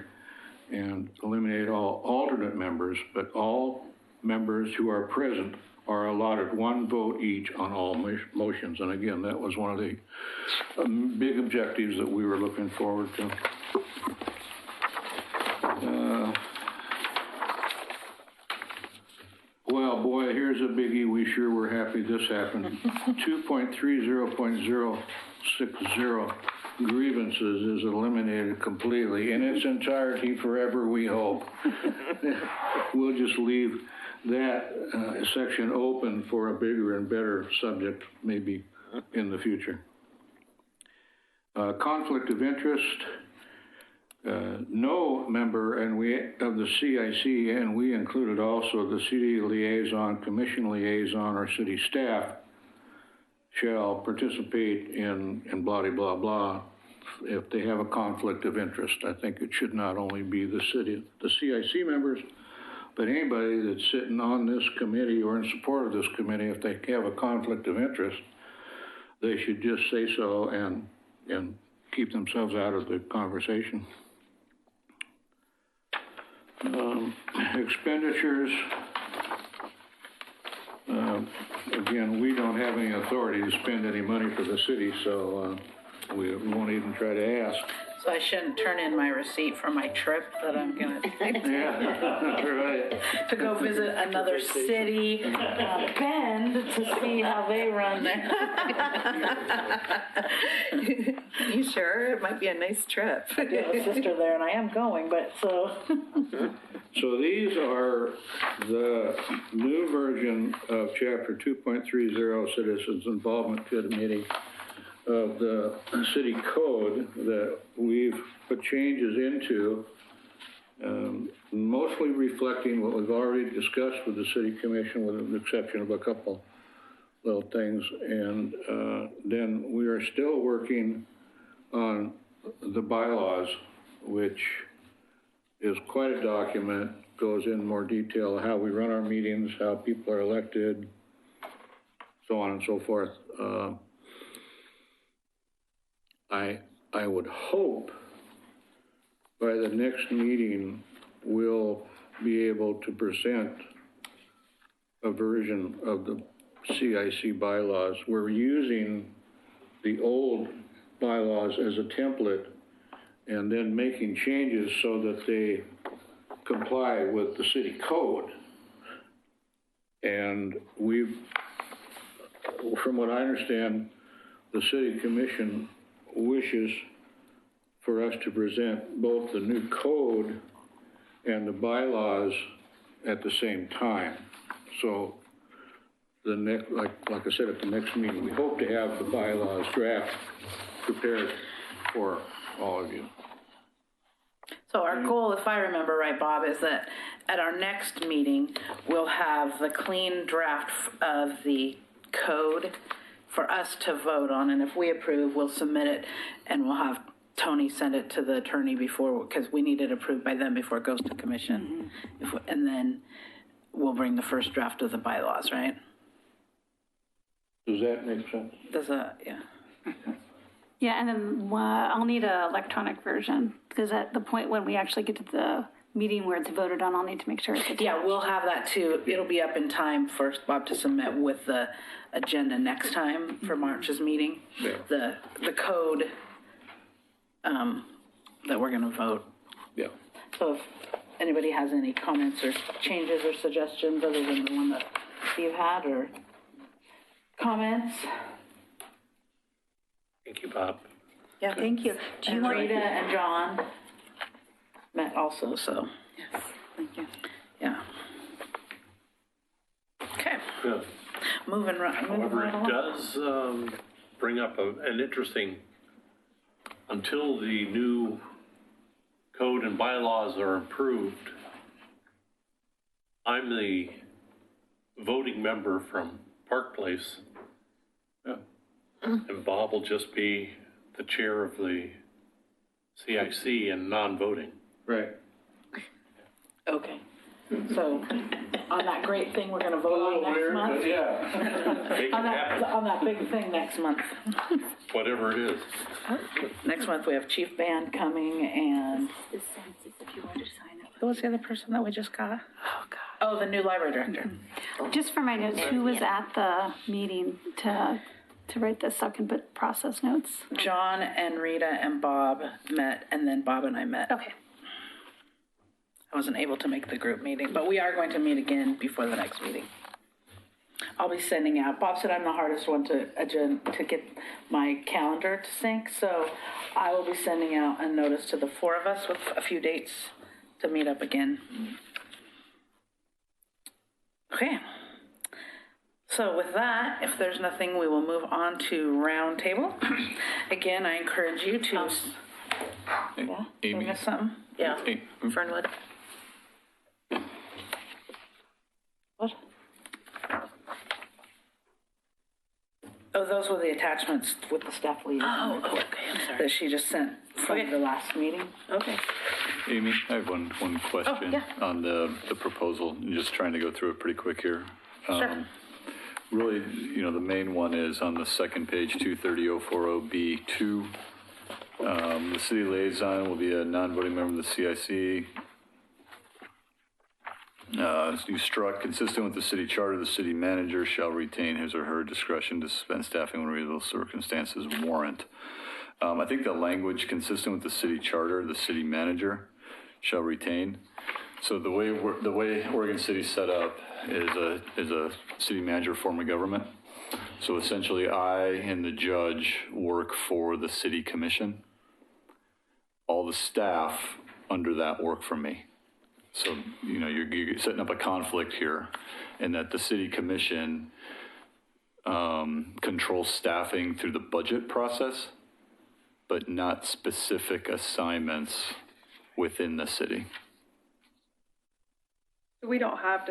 and eliminate all alternate members, but all members who are present are allotted one vote each on all motions. And again, that was one of the big objectives that we were looking forward to. Well, boy, here's a biggie. We sure were happy this happened. 2.30.060 grievances is eliminated completely in its entirety forever, we hope. We'll just leave that section open for a bigger and better subject maybe in the future. Conflict of interest. No member of the CIC, and we included also the city liaison, commission liaison, or city staff, shall participate in blah, blah, blah, if they have a conflict of interest. I think it should not only be the CIC members, but anybody that's sitting on this committee or in support of this committee, if they have a conflict of interest, they should just say so and keep themselves out of the conversation. Expenditures. Again, we don't have any authority to spend any money for the city, so we won't even try to ask. So I shouldn't turn in my receipt for my trip that I'm going to take. Yeah, right. To go visit another city, Bend, to see how they run there. You sure? It might be a nice trip. I do have a sister there, and I am going, but so. So these are the new version of Chapter 2.30, Citizens Involvement Committee, of the city code that we've put changes into, mostly reflecting what we've already discussed with the city commission, with the exception of a couple little things. And then we are still working on the bylaws, which is quite a document, goes in more detail how we run our meetings, how people are elected, so on and so forth. I would hope by the next meeting we'll be able to present a version of the CIC bylaws. We're using the old bylaws as a template and then making changes so that they comply with the city code. And from what I understand, the city commission wishes for us to present both the new code and the bylaws at the same time. So the next, like I said, at the next meeting, we hope to have the bylaws draft prepared for all of you. So our goal, if I remember right, Bob, is that at our next meeting, we'll have the clean draft of the code for us to vote on, and if we approve, we'll submit it, and we'll have Tony send it to the attorney before, because we need it approved by them before it goes to commission. And then we'll bring the first draft of the bylaws, right? Does that make sense? Does that, yeah. Yeah, and then I'll need an electronic version, because at the point when we actually get to the meeting where it's voted on, I'll need to make sure it's attached. Yeah, we'll have that too. It'll be up in time for Bob to submit with the agenda next time for March's meeting. Yeah. The code that we're going to vote. Yeah. So if anybody has any comments or changes or suggestions other than the one that you had, or comments? Thank you, Bob. Yeah, thank you. And Rita and John met also, so. Yes, thank you. Yeah. Okay. Good. Moving right However, it along. does bring up an interesting, until the new code and bylaws are approved, I'm the voting member from Park Place. Yeah. And Bob will just be the chair of the CIC and non-voting. Right. Okay. So, on that great thing we're gonna vote on next month. Yeah. Make it happen, On that big thing next month. whatever it is. Next month, we have Chief Band coming and, who was the other person that we just got? Oh, God. Oh, the new library director. Just for my notes, who was at the meeting to write the second bit process notes? John and Rita and Bob met, and then Bob and I met. Okay. I wasn't able to make the group meeting, but we are going to meet again before the next meeting. I'll be sending out, Bob said I'm the hardest one to get my calendar to sync, so I will be sending out a notice to the four of us with a few dates to meet up again. Okay. So with that, if there's nothing, we will move on to roundtable. Again, I encourage you to. Yeah? Did I Amy. miss something? Yeah. Hey, Fernwood. What? Oh, those were the attachments with the staff liaison. Oh, okay, I'm sorry. That she just sent from Okay. the last meeting. Okay. Amy, I have one question yeah. on the proposal. I'm just trying to go through it pretty quick here. Sure. Really, the main one is on the second page, 230.040B2. The city liaison will be a non-voting member of the CIC. You struck, consistent with the city charter, the city manager shall retain his or her discretion to suspend staffing when reasonable circumstances warrant. I think the language consistent with the city charter, the city manager shall retain. So the way Oregon City's set up is a city manager form of government. So essentially, I and the judge work for the city commission. All the staff under that work for me. So, you're setting up a conflict here in that the city commission controls staffing through the budget process, but not specific assignments within the city. We don't have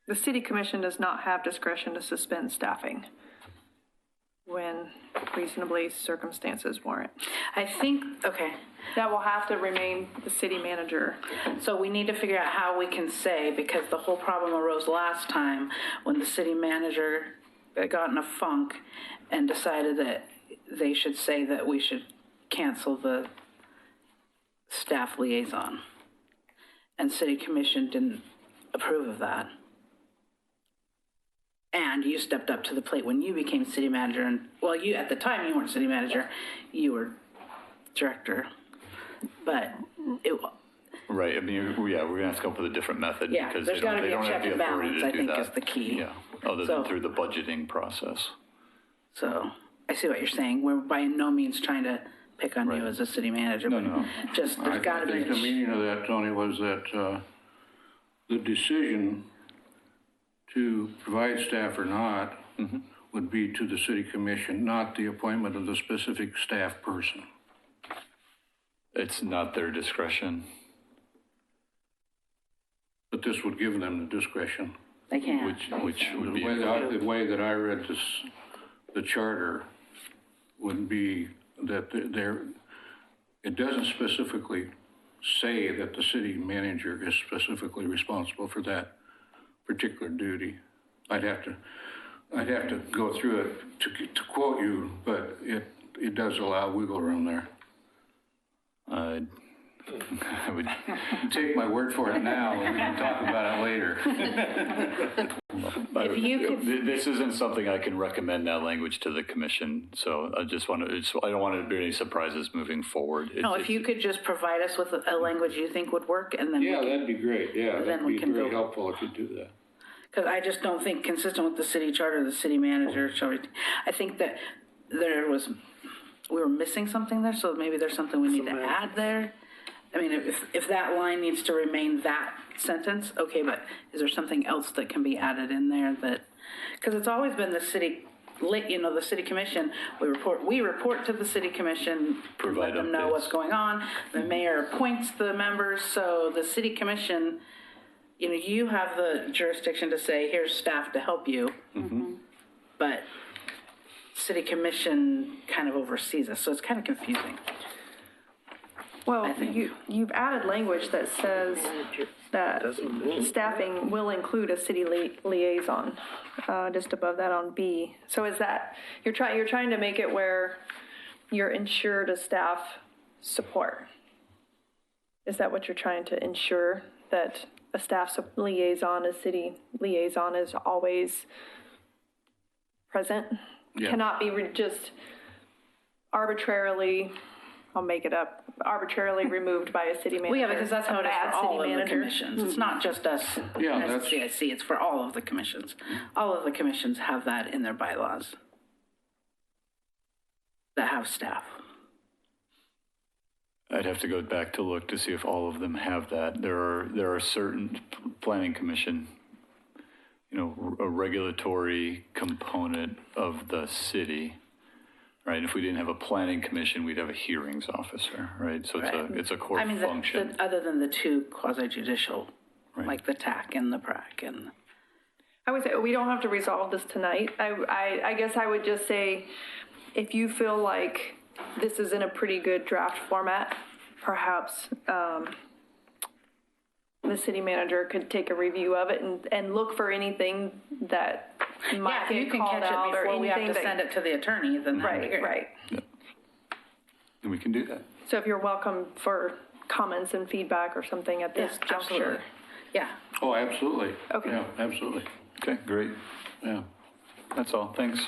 the city commission does not have discretion to suspend staffing when reasonably circumstances warrant. I think, okay. That will have to remain the city manager. So we need to figure out how we can say, because the whole problem arose last time when the city manager got in a funk and decided that they should say that we should cancel the staff liaison. And city commission didn't approve of that. And you stepped up to the plate when you became city manager, and, well, you, at the time, you weren't city manager, you were director, but it. Right, I mean, we're gonna have to come up with a different method. Yeah, because there's gotta be a check and balance, I think, is the key. Yeah, other So- than through the budgeting process. So, I see what you're saying, we're by no means trying to pick on you as a city manager, but just, there's gotta I think the be. meaning of that, Tony, was that the decision to provide staff or not would be to the city commission, not the appointment of the specific staff person. It's not their discretion. But this would give them the discretion. They can. Which would be. The way that I read this, the charter would be that it doesn't specifically say that the city manager is specifically responsible for that particular duty. I'd have to go through it to quote you, but it does allow wiggle room there. I would take my word for it now, and we can talk about it later. If you could. This isn't something I can recommend that language to the commission, so I don't want to be any surprises moving forward. No, if you could just provide us with a language you think would work, and then Yeah, that'd be great, yeah, then that'd we be can very go. helpful if you do that. Because I just don't think, consistent with the city charter, the city manager shall, I think that we were missing something there, so maybe there's something we need to add there. I mean, if that line needs to remain that sentence, okay, but is there something else that can be added in there that, because it's always been the city, the city commission, we report to the city commission, let them know what's going on. The mayor appoints the members, so the city commission, you have the jurisdiction to say, here's staff to help you. But city commission kind of oversees us, so it's kind of confusing. Well, you've added language that says that staffing will include a city liaison, just above that on B. So is that, you're trying to make it where you're ensured a staff support? Is that what you're trying to ensure, that a staff liaison, a city liaison is always present? Yeah. Cannot be just arbitrarily, I'll make it up, arbitrarily removed by a city manager. Well, yeah, because that's how it is a bad for all city of the manager. commissions. It's not just us Yeah, as that's- CIC, it's for all of the commissions. All of the commissions have that in their bylaws that have staff. I'd have to go back to look to see if all of them have that. There are certain planning commission, a regulatory component of the city, right? If we didn't have a planning commission, we'd have a hearings officer, right? So it's a core function. Other than the two quasi-judicial, Right. like the TAC and the PRAC and. I would say we don't have to resolve this tonight. I guess I would just say, if you feel like this is in a pretty good draft format, perhaps the city manager could take a review of it and look for anything that might Yeah, if you get can called catch out it or before we have anything to that. send it to the attorney, then that'd be great. Right. And we can do that. So if you're welcome for comments and feedback or something at this Yeah, absolutely. juncture. Yeah. Oh, absolutely. Okay. Yeah, absolutely. Okay, great. Yeah. That's all. Thanks.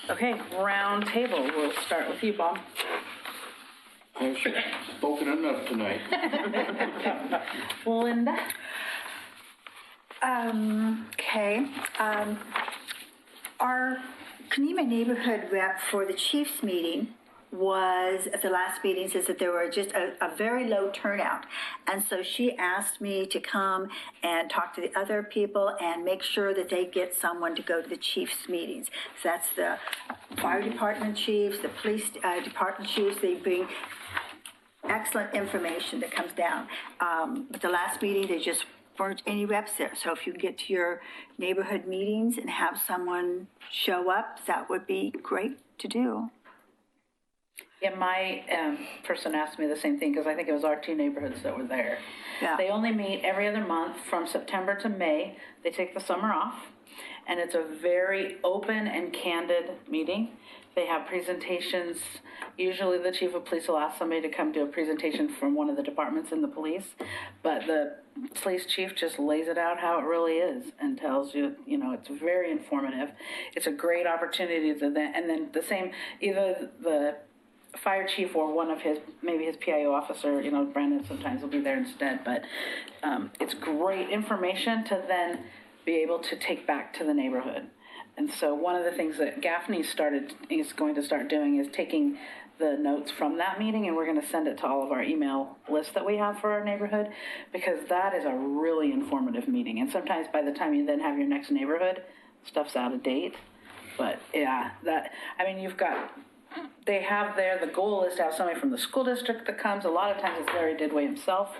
Okay, round table. We'll start with you, Bob. I've spoken enough tonight. Linda? Okay. Our Kenema neighborhood rep for the Chiefs meeting was, at the last meeting, says that there were just a very low turnout. And so she asked me to come and talk to the other people and make sure that they get someone to go to the Chiefs meetings. So that's the fire department chiefs, the police department chiefs. They bring excellent information that comes down. But the last meeting, they just weren't any reps there. So if you get to your neighborhood meetings and have someone show up, that would be great to do. Yeah, my person asked me the same thing, because I think it was our two neighborhoods that were there. Yeah. They only meet every other month from September to May. They take the summer off, and it's a very open and candid meeting. They have presentations. Usually the chief of police will ask somebody to come do a presentation from one of the departments in the police, but the police chief just lays it out how it really is and tells you, it's very informative. It's a great opportunity to then, and then the same, either the fire chief or one of his, maybe his PIO officer, Brandon sometimes will be there instead, but it's great information to then be able to take back to the neighborhood. And so one of the things that Gaffney is going to start doing is taking the notes from that meeting, and we're going to send it to all of our email list that we have for our neighborhood, because that is a really informative meeting. And sometimes by the time you then have your next neighborhood, stuff's out of date. But yeah, they have there, the goal is to have somebody from the school district that comes. A lot of times it's Larry Didway himself,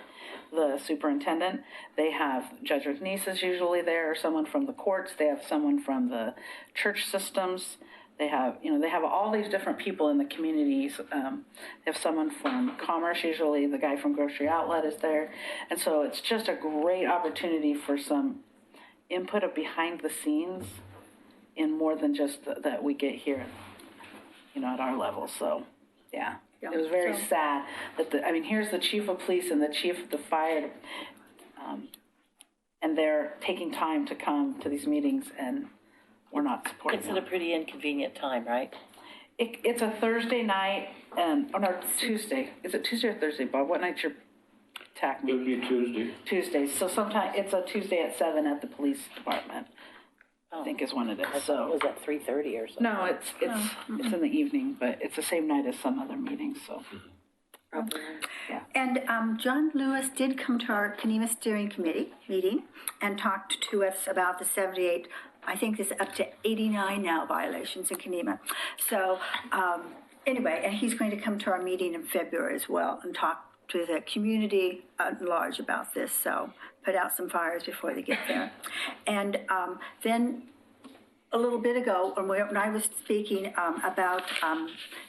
the superintendent. They have Judge McNeese is usually there, or someone from the courts. They have someone from the church systems. They have, they have all these different people in the communities. They have someone from commerce, usually the guy from Grocery Outlet is there. And so it's just a great opportunity for some input of behind the scenes in more than just that we get here, at our level. So, yeah. It was very sad that here's the chief of police and the chief of the fire, and they're taking time to come to these meetings, and we're not supporting It's at a pretty inconvenient time, right? It's a Thursday night, Tuesday. Is it Tuesday or Thursday, Bob? What night's your TAC meeting? It'll be Tuesday. Tuesday. So sometimes it's a Tuesday at 7 at the police department. I think is when it is. So Was that 3:30 or something? no, it's in the evening, but it's the same night as some other meetings. So And John Lewis did come to our Kenema Steering Committee meeting and talked to us about the 78, I think there's up to 89 now violations in Kenema. So anyway, and he's going to come to our meeting in February as well and talk to the community at large about this. So put out some fires before they get there. And then a little bit ago, when I was speaking about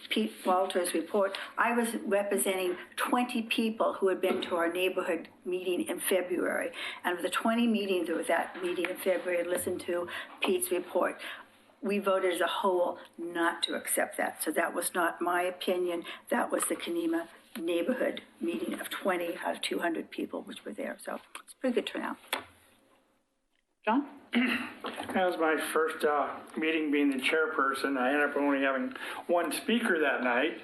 Pete Walter's report, I was representing 20 people who had been to our neighborhood meeting in February. And of the 20 meetings that was that meeting in February and listened to Pete's report, we voted as a whole not to accept that. So that was not my opinion. That was the Kenema neighborhood meeting of 20 out of 200 people which were there. So it's a pretty good turnout. John? That was my first meeting being the chairperson. I ended up only having one speaker that night,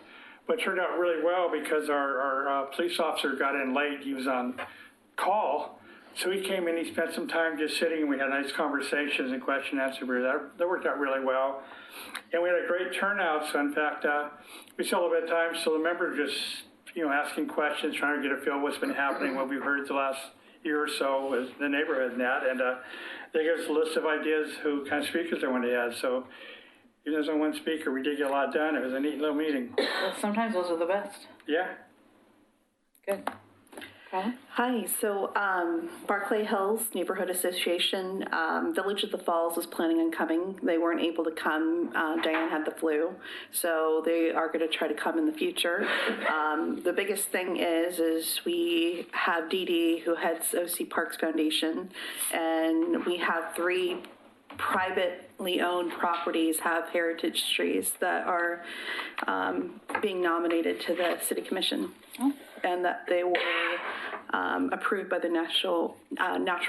but it turned out really well because our police officer got in late. He was on call. So he came in, he spent some time just sitting, and we had nice conversations and question and answer. That worked out really well. And we had a great turnout. So in fact, we still have a bit of time. So the members just, asking questions, trying to get a feel of what's been happening, what we've heard the last year or so as the neighborhood and that. And they gave us a list of ideas who kind of speakers they wanted to add. So even though there's only one speaker, we did get a lot done. It was a neat little meeting. Well, sometimes those are the best. Yeah. Good. Hi, so Barclay Hills Neighborhood Association, Village of the Falls was planning on coming. They weren't able to come. Diane had the flu, so they are going to try to come in the future. The biggest thing is we have Dee Dee, who heads OC Parks Foundation, and we have 3 privately owned properties have heritage trees that are being nominated to the City Commission. And that they were approved by the Natural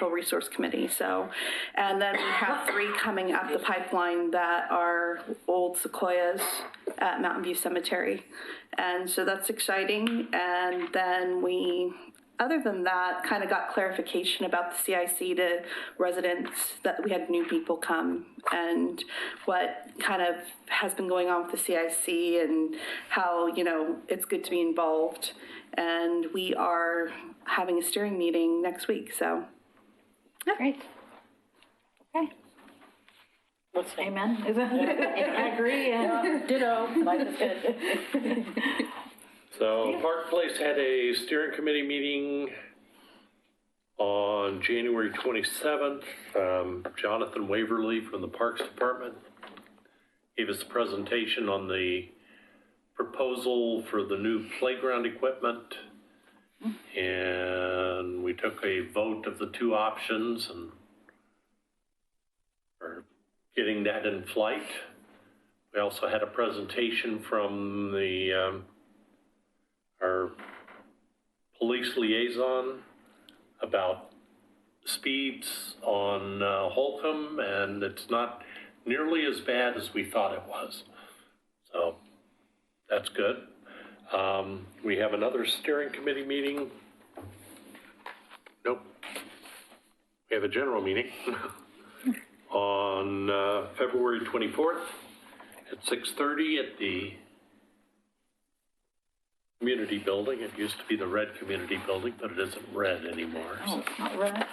Resource Committee. So, and then we have 3 coming up the pipeline that are old sequoias at Mountain View Cemetery. And so that's exciting. And then other than that, kind of got clarification about the CIC to residents, that we had new people come and what kind of has been going on with the CIC and how, it's good to be involved. And we are having a steering meeting next week, so. Yeah. Great. Okay. Let's say amen. Is it? I agree. And ditto. Life is good. So Park Place had a steering committee meeting on January 27th. Jonathan Waverly from the Parks Department gave us a presentation on the proposal for the new playground equipment. And we took a vote of the 2 options and are getting that in flight. We also had a presentation from our police liaison about speeds on Holcomb, and it's not nearly as bad as we thought it was. So that's good. We have another steering committee meeting. Nope. We have a general meeting on February 24th at 6:30 at the community building. It used to be the red community building, but it isn't red anymore. Oh, it's not red.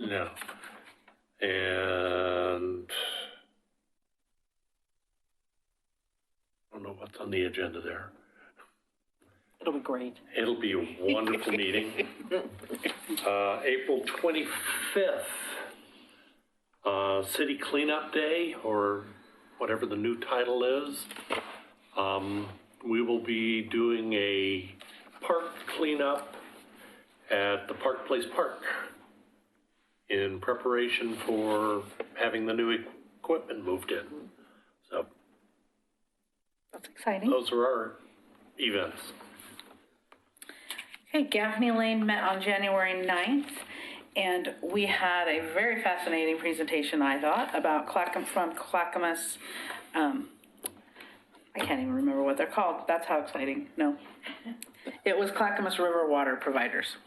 No. And I don't know what's on the agenda there. It'll be great. It'll be a wonderful meeting. April 25th, City Cleanup Day, or whatever the new title is. We will be doing a park cleanup at the Park Place Park in preparation for having the new equipment moved in. So that's exciting. Those are our events. Okay, Gaffney Lane met on January 9th, and we had a very fascinating presentation, I thought, about Clackamas. I can't even remember what they're called. That's how exciting. No. It was Clackamas River Water Providers.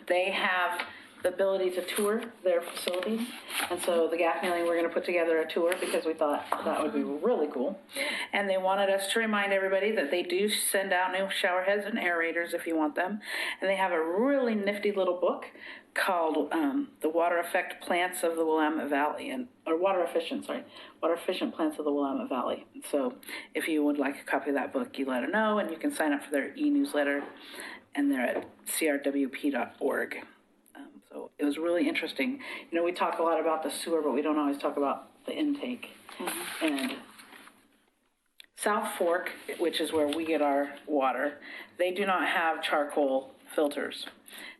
They have the ability to tour their facility. And so the Gaffney Lane, we're going to put together a tour because we thought that would be really cool. And they wanted us to remind everybody that they do send out new shower heads and aerators if you want them. And they have a really nifty little book called The Water Effect Plants of the Willamette Valley, Water Efficient Plants of the Willamette Valley. So if you would like a copy of that book, you let them know, and you can sign up for their e-newsletter, and they're at crwp.org. So it was really interesting. We talk a lot about the sewer, but we don't always talk about the intake. And South Fork, which is where we get our water, they do not have charcoal filters.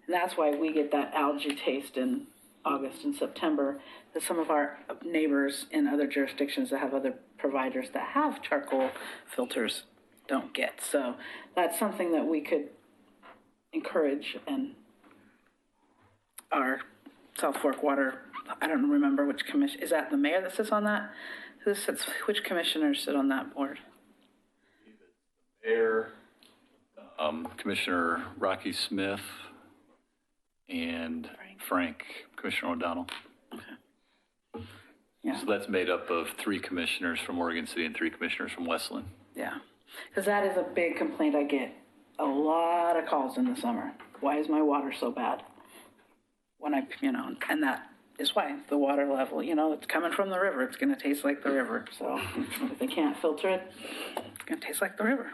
And that's why we get that algae taste in August and September that some of our neighbors in other jurisdictions that have other providers that have charcoal filters don't get. So that's something that we could encourage, and our South Fork Water, I don't remember which commission, is that the mayor that sits on that? Who sits, which commissioners sit on that board? Mayor, Commissioner Rocky Smith, and Frank, Commissioner O'Donnell. Okay. Yeah. So that's made up of 3 commissioners from Oregon City and 3 commissioners from Westland. Yeah, because that is a big complaint I get. A lot of calls in the summer. Why is my water so bad? When I, and that is why the water level, it's coming from the river. It's going to taste like the river. So if they can't filter it, it's going to taste like the river.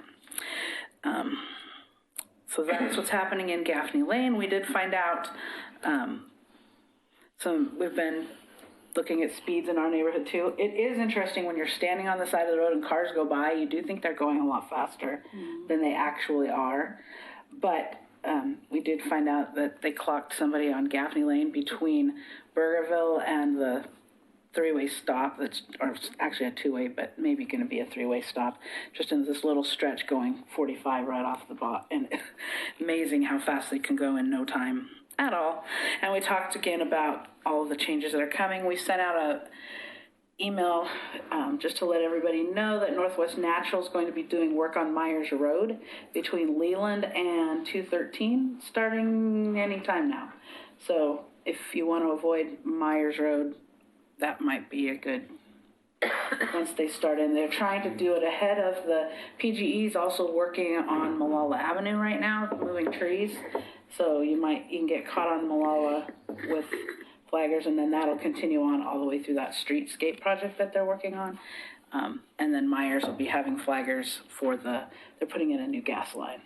So that's what's happening in Gaffney Lane. We did find out we've been looking at speeds in our neighborhood too. It is interesting when you're standing on the side of the road and cars go by, you do think they're going a lot faster than they actually are. But we did find out that they clocked somebody on Gaffney Lane between Burgerville and the 3-way stop, or actually a 2-way, but maybe going to be a 3-way stop, just in this little stretch going 45 right off the bat. And amazing how fast they can go in no time at all. And we talked again about all of the changes that are coming. We sent out a email just to let everybody know that Northwest Natural is going to be doing work on Myers Road between Leland and 213 starting anytime now. So if you want to avoid Myers Road, that might be a good, once they start in. They're trying to do it ahead of the PGE's also working on Malala Avenue right now, moving trees. So you can get caught on Malala with flaggers, and then that'll continue on all the way through that streetscape project that they're working on. And then Myers will be having flaggers for they're putting in a new gas line.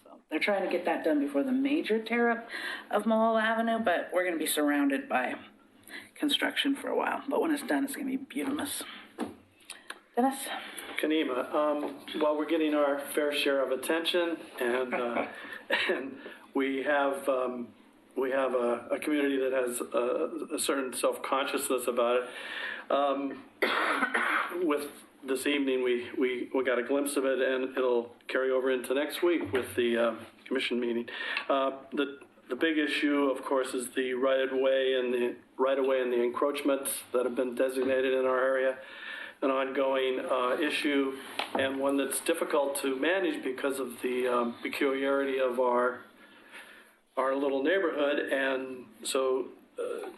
So they're trying to get that done before the major tear up of Malala Avenue, but we're going to be surrounded by construction for a while. But when it's done, it's going to be beautiful. Dennis? Kanema, while we're getting our fair share of attention, and we have a community that has a certain self-consciousness about it. With this evening, we got a glimpse of it, and it'll carry over into next week with the commission meeting. The big issue, of course, is the right-of-way and the encroachments that have been designated in our area. An ongoing issue, and one that's difficult to manage because of the peculiarity of our little neighborhood. And so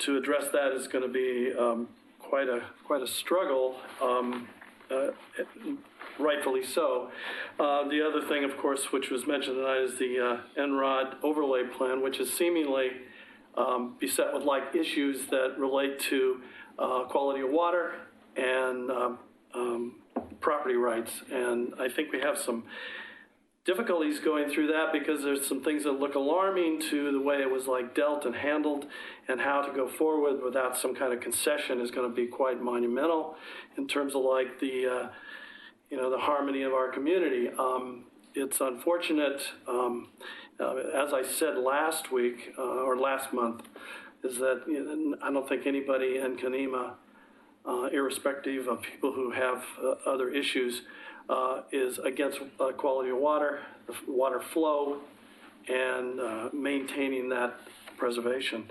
to address that is going to be quite a struggle, rightfully so. The other thing, of course, which was mentioned tonight, is the NROD overlay plan, which is seemingly beset with like issues that relate to quality of water and property rights. And I think we have some difficulties going through that because there's some things that look alarming to the way it was like dealt and handled, and how to go forward without some kind of concession is going to be quite monumental in terms of like the harmony of our community. It's unfortunate, as I said last week or last month, is that I don't think anybody in Kanema, irrespective of people who have other issues, is against quality of water, the water flow, and maintaining that preservation.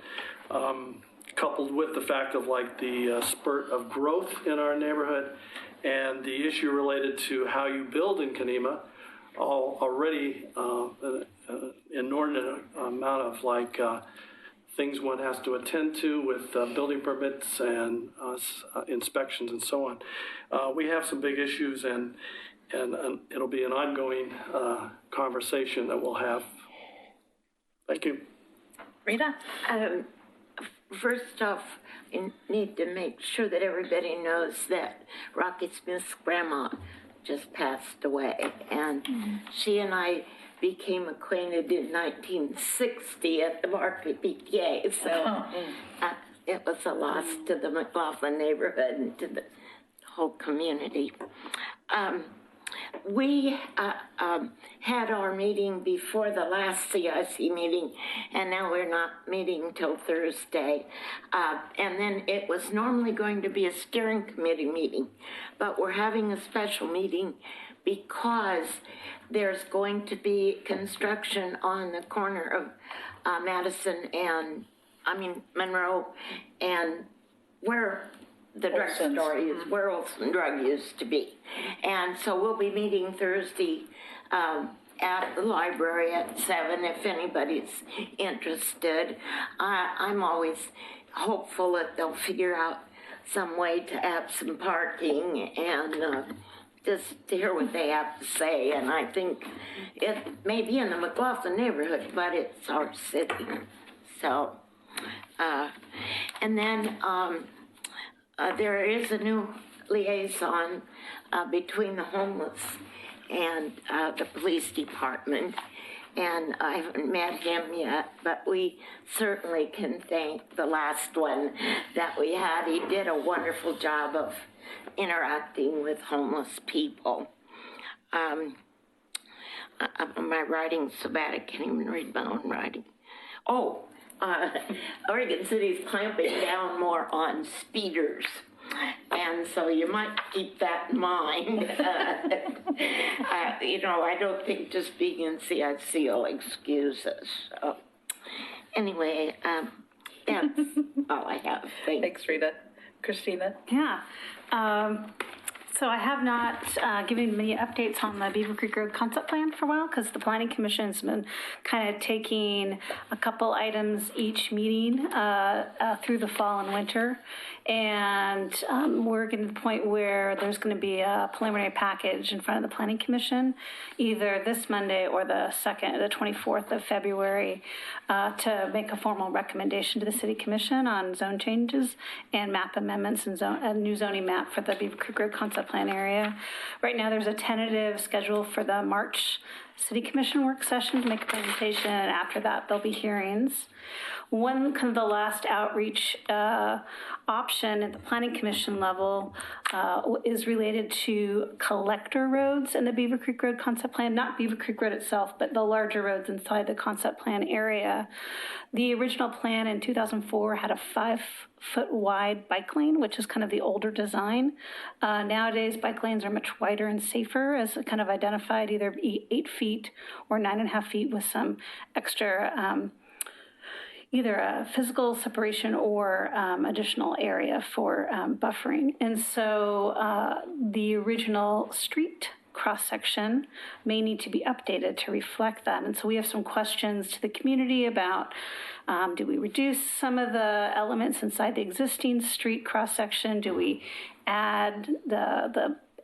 Coupled with the fact of like the spurt of growth in our neighborhood and the issue related to how you build in Kanema, already an inordinate amount of like things one has to attend to with building permits and inspections and so on. We have some big issues, and it'll be an ongoing conversation that we'll have. Thank you. Rita? First off, I need to make sure that everybody knows that Rocky Smith's grandma just passed away, and she and I became acquainted in 1960 at the Market PTA. So it was a loss to the McLaughlin neighborhood and to the whole community. We had our meeting before the last CIC meeting, and now we're not meeting till Thursday. And then it was normally going to be a steering committee meeting, but we're having a special meeting because there's going to be construction on the corner of Monroe and where the drugstore is, where Olson Drug used to be. And so we'll be meeting Thursday at the library at 7 if anybody's interested. I'm always hopeful that they'll figure out some way to add some parking and just to hear what they have to say. And I think it may be in the McLaughlin neighborhood, but it's our city. So, and then there is a new liaison between the homeless and the police department. And I haven't met him yet, but we certainly can thank the last one that we had. He did a wonderful job of interacting with homeless people. My writing's so bad I can't even read my own writing. Oregon City's clamping down more on speeders. And so you might keep that in mind. I don't think just being in CIC will excuse us. So, anyway, that's all I have. Thanks, Rita. Christina? Yeah. So I have not given many updates on the Beaver Creek Road concept plan for a while because the Planning Commission's been kind of taking a couple items each meeting through the fall and winter. And we're getting to the point where there's going to be a preliminary package in front of the Planning Commission either this Monday or the 24th of February to make a formal recommendation to the City Commission on zone changes and map amendments and a new zoning map for the Beaver Creek Road concept plan area. Right now there's a tentative schedule for the March City Commission work session to make a presentation, and after that there'll be hearings. One kind of the last outreach option at the Planning Commission level is related to collector roads in the Beaver Creek Road concept plan, not Beaver Creek Road itself, but the larger roads inside the concept plan area. The original plan in 2004 had a 5-foot wide bike lane, which is kind of the older design. Nowadays, bike lanes are much wider and safer, as kind of identified either 8 feet or 9.5 feet with some extra either a physical separation or additional area for buffering. And so the original street cross-section may need to be updated to reflect that. And so we have some questions to the community about do we reduce some of the elements inside the existing street cross-section? Do we add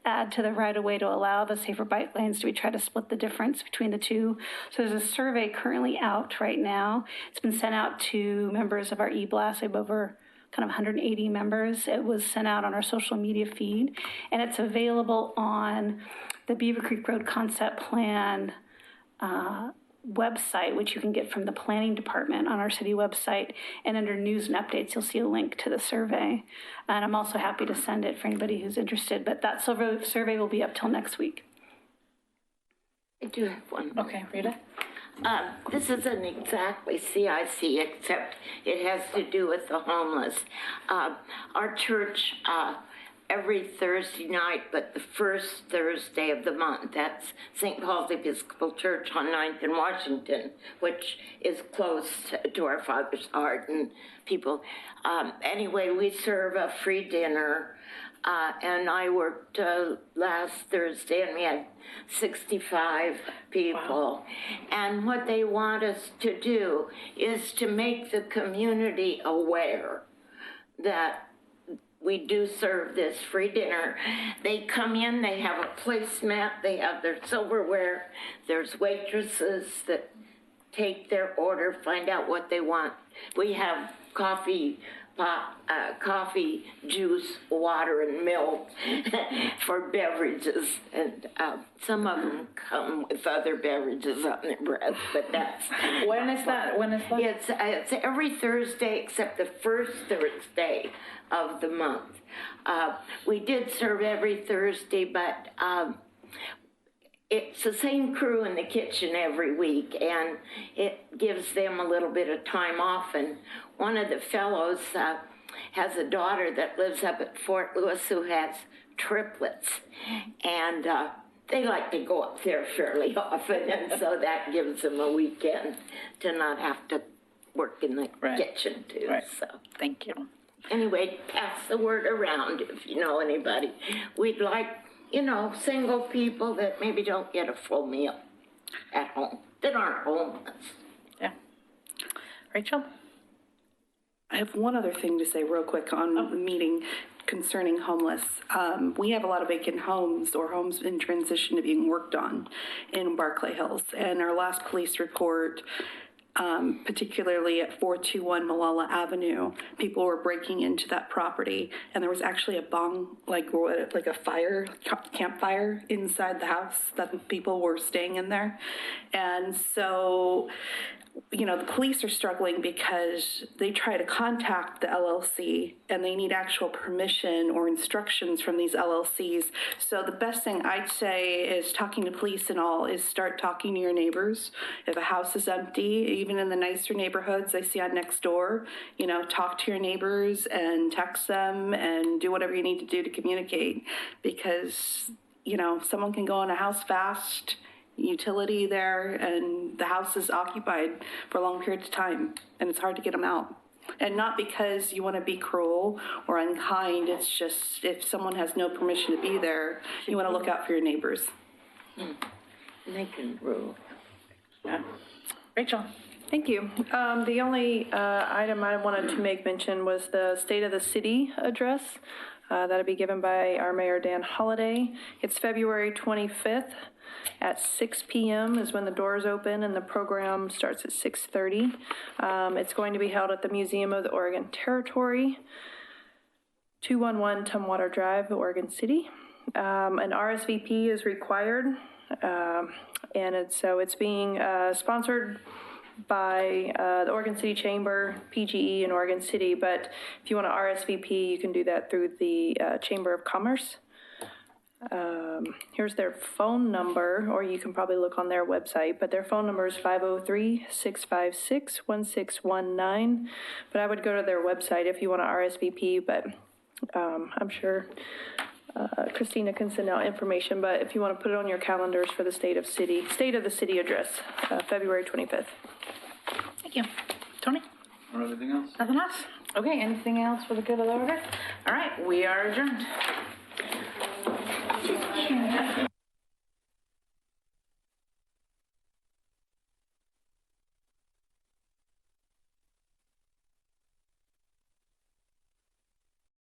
add to the right-of-way to allow the safer bike lanes? Do we try to split the difference between the two? So there's a survey currently out right now. It's been sent out to members of our e-blast. We have over kind of 180 members. It was sent out on our social media feed, and it's available on the Beaver Creek Road Concept Plan website, which you can get from the planning department on our city website, and under news and updates you'll see a link to the survey, and I'm also happy to send it for anybody who's interested, but that survey will be up till next week. I do have one. Okay, Rita? This isn't exactly CIC, except it has to do with the homeless. Our church every Thursday night, but the first Thursday of the month. That's St. Paul's Episcopal Church on 9th and Washington, which is close to our Father's Heart and people. Anyway, we serve a free dinner, and I worked last Thursday, and we had 65 people. Wow. And what they want us to do is to make the community aware that we do serve this free dinner. They come in, they have a placemat, they have their silverware. There's waitresses that take their order, find out what they want. We have coffee coffee, juice, water, and milk for beverages. And some of them come with other beverages on their breath, but that's... When is that? It's every Thursday except the first Thursday of the month. We did serve every Thursday, but it's the same crew in the kitchen every week, and it gives them a little bit of time off. And one of the fellows has a daughter that lives up at Fort Lewis who has triplets, and they like to go up there fairly often, and so that gives them a weekend to not have to work in the kitchen too. So thank you. Anyway, pass the word around if you know anybody. We'd like, single people that maybe don't get a full meal at home, that aren't homeless. Yeah. Rachel? I have one other thing to say real quick on the meeting concerning homeless. We have a lot of vacant homes or homes in transition to being worked on in Barclay Hills. And our last police report, particularly at 421 Malala Avenue, people were breaking into that property, and there was actually a like a fire, campfire inside the house that people were staying in there. And so, the police are struggling because they try to contact the LLC and they need actual permission or instructions from these LLCs. So the best thing I'd say is talking to police and all is start talking to your neighbors. If a house is empty, even in the nicer neighborhoods I see on Nextdoor, talk to your neighbors and text them and do whatever you need to do to communicate, because, someone can go in a house fast, utility there, and the house is occupied for long periods of time, and it's hard to get them out. And not because you want to be cruel or unkind, it's just if someone has no permission to be there, you want to look out for your neighbors. They can rule. Yeah. Rachel? Thank you. The only item I wanted to make mention was the State of the City address. That'll be given by our Mayor Dan Holliday. It's February 25th. At 6 p.m. is when the doors open, and the program starts at 6:30. It's going to be held at the Museum of the Oregon Territory, 211 Tumwater Drive, Oregon City. An RSVP is required, and it's being sponsored by the Oregon City Chamber, PGE, and Oregon City. But if you want to RSVP, you can do that through the Chamber of Commerce. Here's their phone number, or you can probably look on their website, but their phone number is 503-656-1619. But I would go to their website if you want to RSVP, but I'm sure Christina can send out information. But if you want to put it on your calendars for the State of the City address, February 25th. Thank you. Tony? Or anything else? Nothing else? Okay, anything else for the good of the order? All right, we are adjourned.